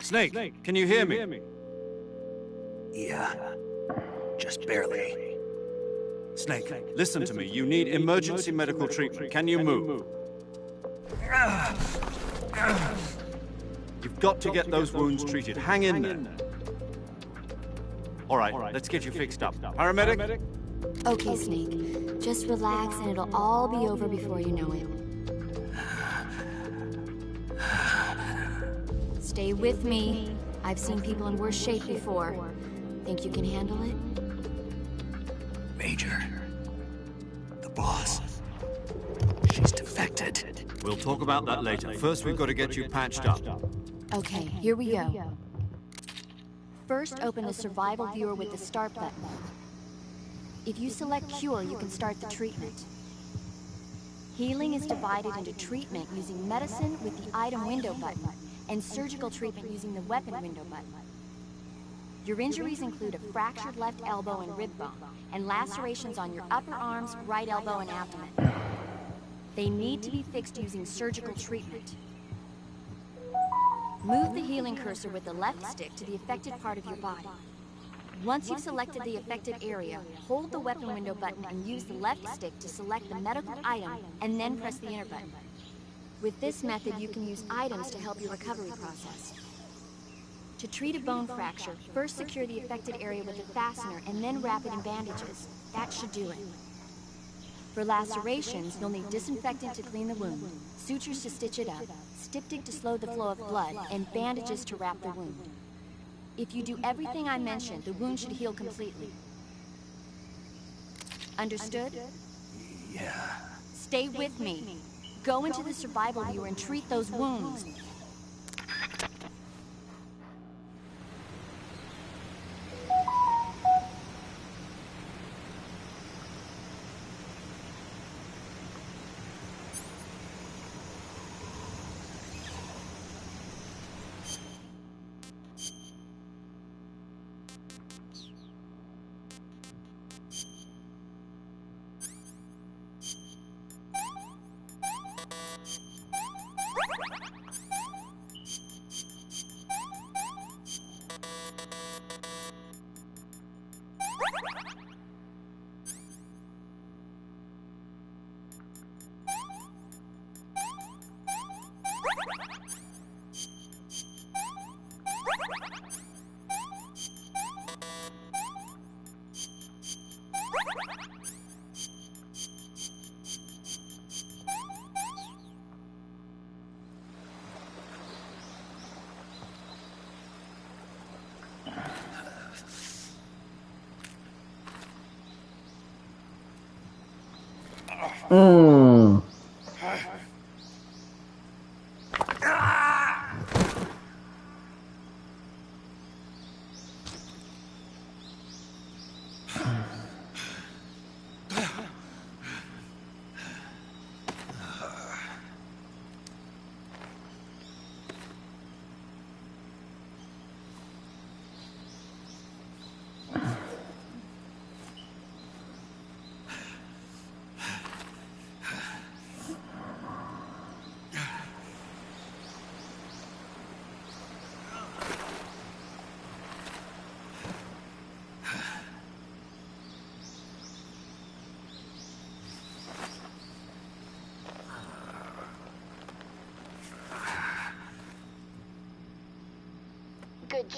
[SPEAKER 4] Snake, can you hear me?
[SPEAKER 2] Yeah. Just barely.
[SPEAKER 4] Snake, listen to me. You need emergency medical treatment. Can you move? You've got to get those wounds treated. Hang in there. All right, let's get you fixed up. Paramedic?
[SPEAKER 6] Okay, Snake. Just relax and it'll all be over before you know it. Stay with me. I've seen people in worse shape before. Think you can handle it?
[SPEAKER 2] Major. The boss. She's defected.
[SPEAKER 4] We'll talk about that later. First, we've got to get you patched up.
[SPEAKER 6] Okay, here we go. First, open the survival viewer with the start button. If you select cure, you can start the treatment. Healing is divided into treatment using medicine with the item window button, and surgical treatment using the weapon window button. Your injuries include a fractured left elbow and rib bone, and lacerations on your upper arms, right elbow, and abdomen. They need to be fixed using surgical treatment. Move the healing cursor with the left stick to the affected part of your body. Once you've selected the affected area, hold the weapon window button and use the left stick to select the medical item, and then press the enter button. With this method, you can use items to help your recovery process. To treat a bone fracture, first secure the affected area with a fastener and then wrap it in bandages. That should do it. For lacerations, you'll need disinfectant to clean the wound, sutures to stitch it up, styptic to slow the flow of blood, and bandages to wrap the wound. If you do everything I mentioned, the wound should heal completely. Understood?
[SPEAKER 2] Yeah.
[SPEAKER 6] Stay with me. Go into the survival viewer and treat those wounds.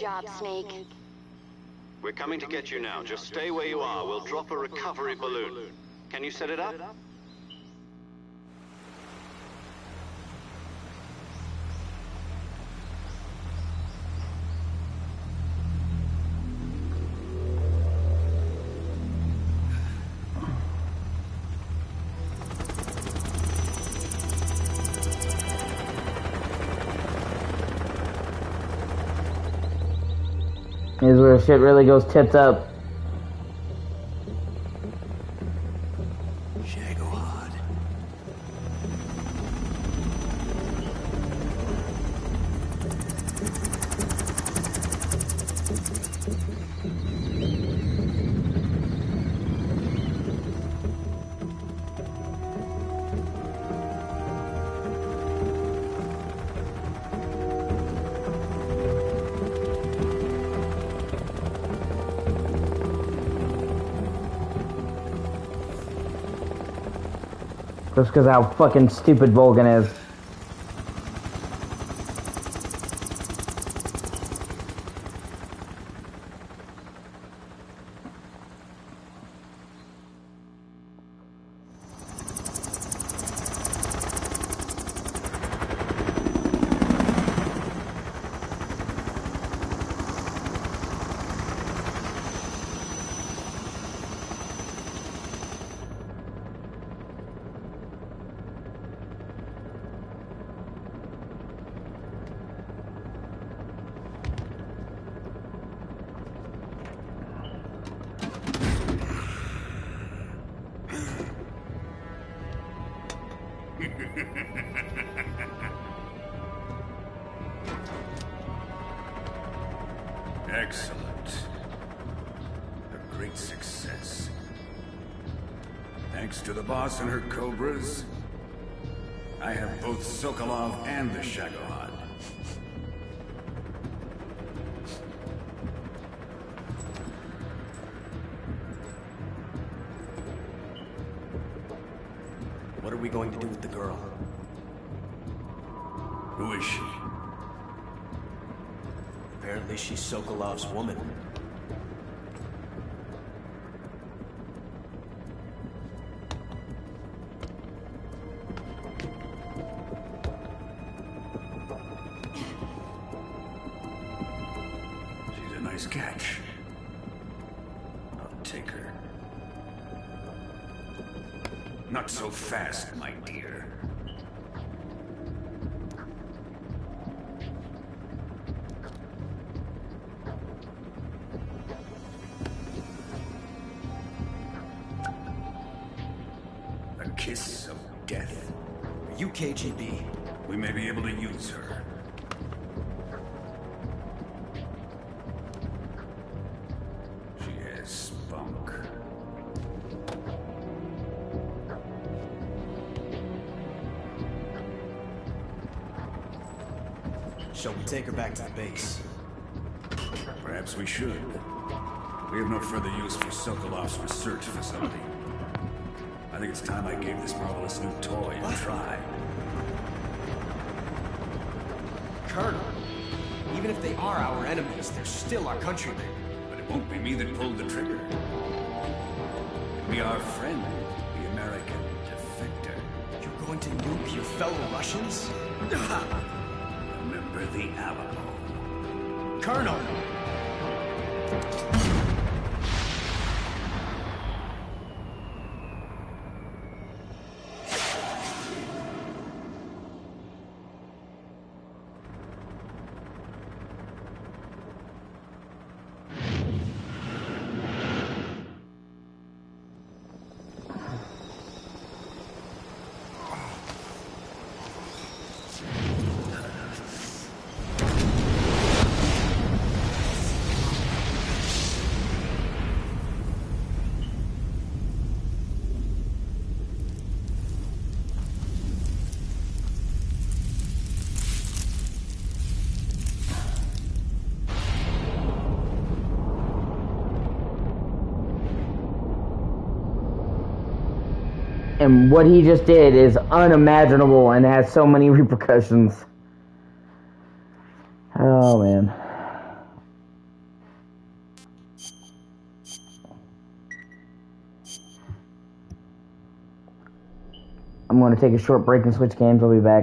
[SPEAKER 6] job, Snake.
[SPEAKER 4] We're coming to get you now. Just stay where you are. We'll drop a recovery balloon. Can you set it up?
[SPEAKER 1] Here's where shit really goes tits up. Just because how fucking stupid Vulcan is.
[SPEAKER 9] Excellent. A great success. Thanks to the boss and her cobras, I have both Sokolov and the Shagohod.
[SPEAKER 5] What are we going to do with the girl?
[SPEAKER 9] Who is she?
[SPEAKER 5] Apparently she's Sokolov's woman.
[SPEAKER 9] She's a nice catch. I'll take her. Not so fast, my dear. A kiss of death.
[SPEAKER 5] Are you KGB?
[SPEAKER 9] We may be able to use her. She has spunk.
[SPEAKER 5] Shall we take her back to the base?
[SPEAKER 9] Perhaps we should. We have no further use for Sokolov's research facility. I think it's time I gave this marvelous new toy a try.
[SPEAKER 5] Colonel, even if they are our enemies, they're still our countrymen.
[SPEAKER 9] But it won't be me that pulled the trigger. It'll be our friend, the American defector.
[SPEAKER 5] You're going to nuke your fellow Russians?
[SPEAKER 9] Remember the Alamo.
[SPEAKER 5] Colonel!
[SPEAKER 1] And what he just did is unimaginable and has so many repercussions. Oh, man. I'm going to take a short break and switch games. I'll be back.